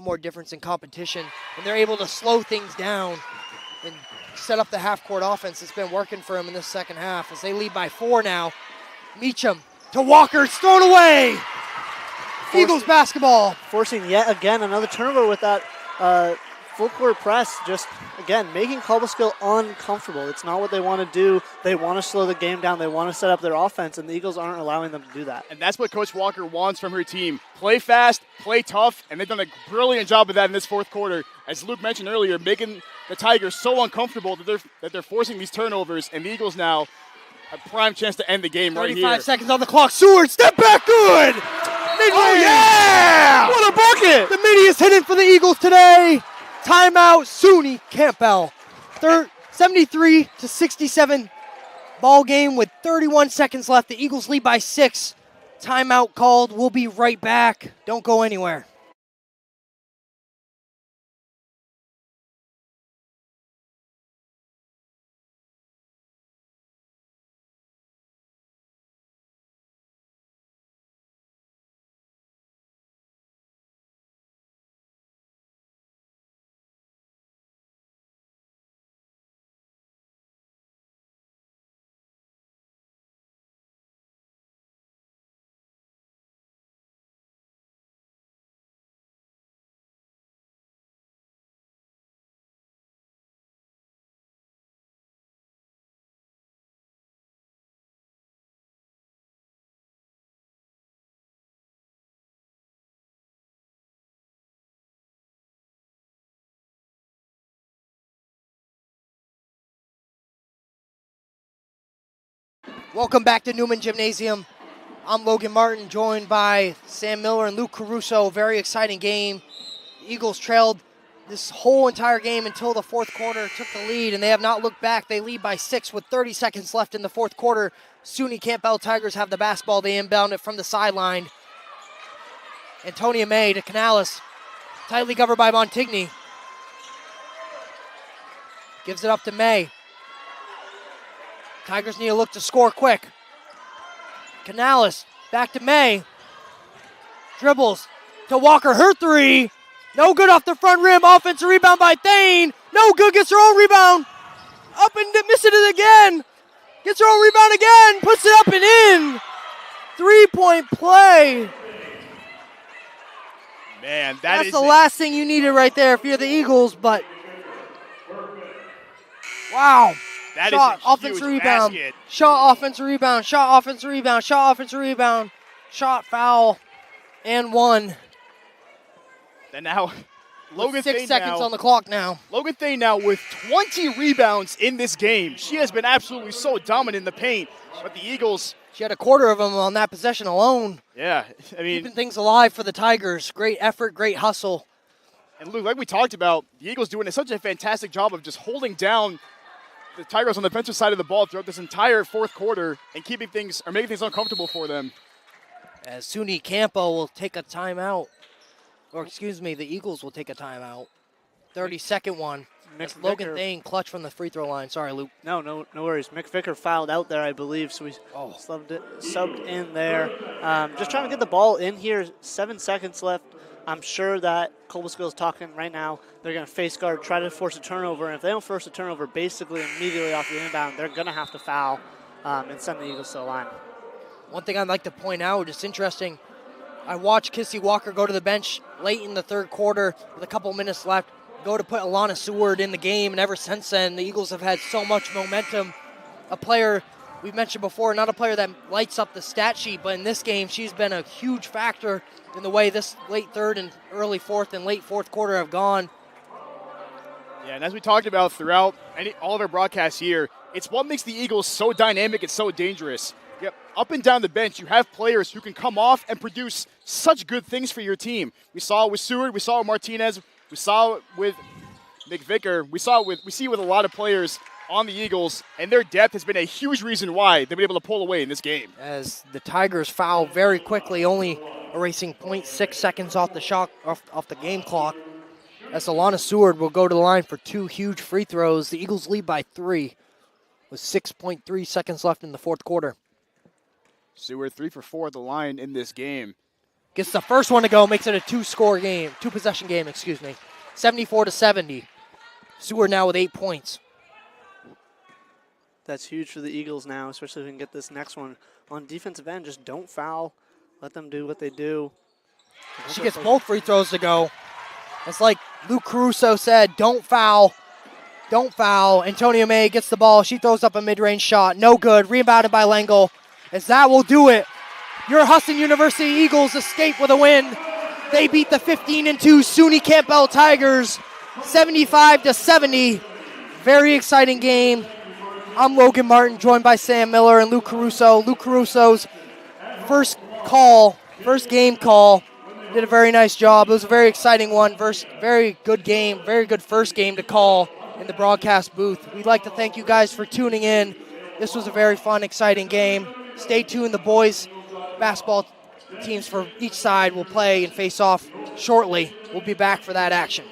more difference in competition, and they're able to slow things down and set up the half-court offense that's been working for them in this second half as they lead by 4 now. Meacham to Walker, it's thrown away. Eagles basketball. Forcing yet again another turnover with that full-court press, just, again, making Cobleskill uncomfortable. It's not what they want to do. They want to slow the game down. They want to set up their offense, and the Eagles aren't allowing them to do that. And that's what Coach Walker wants from her team. Play fast, play tough, and they've done a brilliant job of that in this fourth quarter. As Luke mentioned earlier, making the Tigers so uncomfortable that they're forcing these turnovers, and the Eagles now a prime chance to end the game right here. 35 seconds on the clock. Seward, step back, good! Mid-range. Oh, yeah! What a bucket! The midi is hitting for the Eagles today. Timeout, SUNY Campbell. 73 to 67 ball game with 31 seconds left. The Eagles lead by 6. Timeout called. We'll be right back. Don't go anywhere. Welcome back to Newman Gymnasium. I'm Logan Martin, joined by Sam Miller and Luke Caruso. Very exciting game. Eagles trailed this whole entire game until the fourth quarter, took the lead, and they have not looked back. They lead by 6 with 30 seconds left in the fourth quarter. SUNY Campbell Tigers have the basketball. They inbound it from the sideline. Antonia May to Canales. Tightly covered by Montigny. Gives it up to May. Tigers need to look to score quick. Canales back to May. Dribbles to Walker. Her three. No good off the front rim. Offensive rebound by Thane. No good. Gets her own rebound. Up and misses it again. Gets her own rebound again. Puts it up and in. 3-point play. Man, that's the last thing you needed right there if you're the Eagles, but wow. That shot, is a offensive huge rebound. basket. Shot, offensive rebound. Shot, offensive rebound. Shot, offensive rebound. Shot, foul, and 1. And now, Logan 6 Thane seconds now, on the clock now. Logan Thane now with 20 rebounds in this game. She has been absolutely so dominant in the paint. But the Eagles, she had a quarter of them on that possession alone. Yeah, I mean, keeping things alive for the Tigers. Great effort, great hustle. And Luke, like we talked about, the Eagles doing such a fantastic job of just holding down the Tigers on the defensive side of the ball throughout this entire fourth quarter and making things uncomfortable for them. As SUNY Campbell will take a timeout. Or excuse me, the Eagles will take a timeout. 30-second one. Logan Thane clutch from the free throw line. Sorry, Luke. No worries. Mick Vicker fouled out there, I believe, so he's subbed in there. Just trying to get the ball in here. 7 seconds left. I'm sure that Cobleskill is talking right now. They're going to face guard, try to force a turnover. And if they don't force a turnover, basically immediately off the inbound, they're going to have to foul and send the Eagles to the line. One thing I'd like to point out, it's interesting, I watched Kissy Walker go to the bench late in the third quarter with a couple minutes left, go to put Alana Seward in the game, and ever since then, the Eagles have had so much momentum. A player we've mentioned before, not a player that lights up the stat sheet, but in this game, she's been a huge factor in the way this late third and early fourth and late fourth quarter have gone. Yeah, and as we talked about throughout all of our broadcasts here, it's what makes the Eagles so dynamic and so dangerous. Yep, up and down the bench, you have players who can come off and produce such good things for your team. We saw it with Seward, we saw it with Martinez, we saw it with McVicker, we see it with a lot of players on the Eagles, and their depth has been a huge reason why they've been able to pull away in this game. As the Tigers foul very quickly, only erasing 0.6 seconds off the game clock. As Alana Seward will go to the line for 2 huge free throws. The Eagles lead by 3 with 6.3 seconds left in the fourth quarter. Seward 3 for 4 at the line in this game. Gets the first one to go, makes it a 2-possession game, 74-70. Seward now with 8 points. That's huge for the Eagles now, especially if we can get this next one. On defensive end, just don't foul. Let them do what they do. She gets both free throws to go. It's like Luke Caruso said, don't foul. Don't foul. Antonia May gets the ball. She throws up a mid-range shot. No good. Rebounded by Lengel. As that will do it. Your Husson University Eagles escape with a win. They beat the 15-2 SUNY Campbell Tigers 75-70. Very exciting game. I'm Logan Martin, joined by Sam Miller and Luke Caruso. Luke Caruso's first game call, did a very nice job. It was a very exciting one. Very good game, very good first game to call in the broadcast booth. We'd like to thank you guys for tuning in. This was a very fun, exciting game. Stay tuned. The boys basketball teams for each side will play and face off shortly. We'll be back for that action.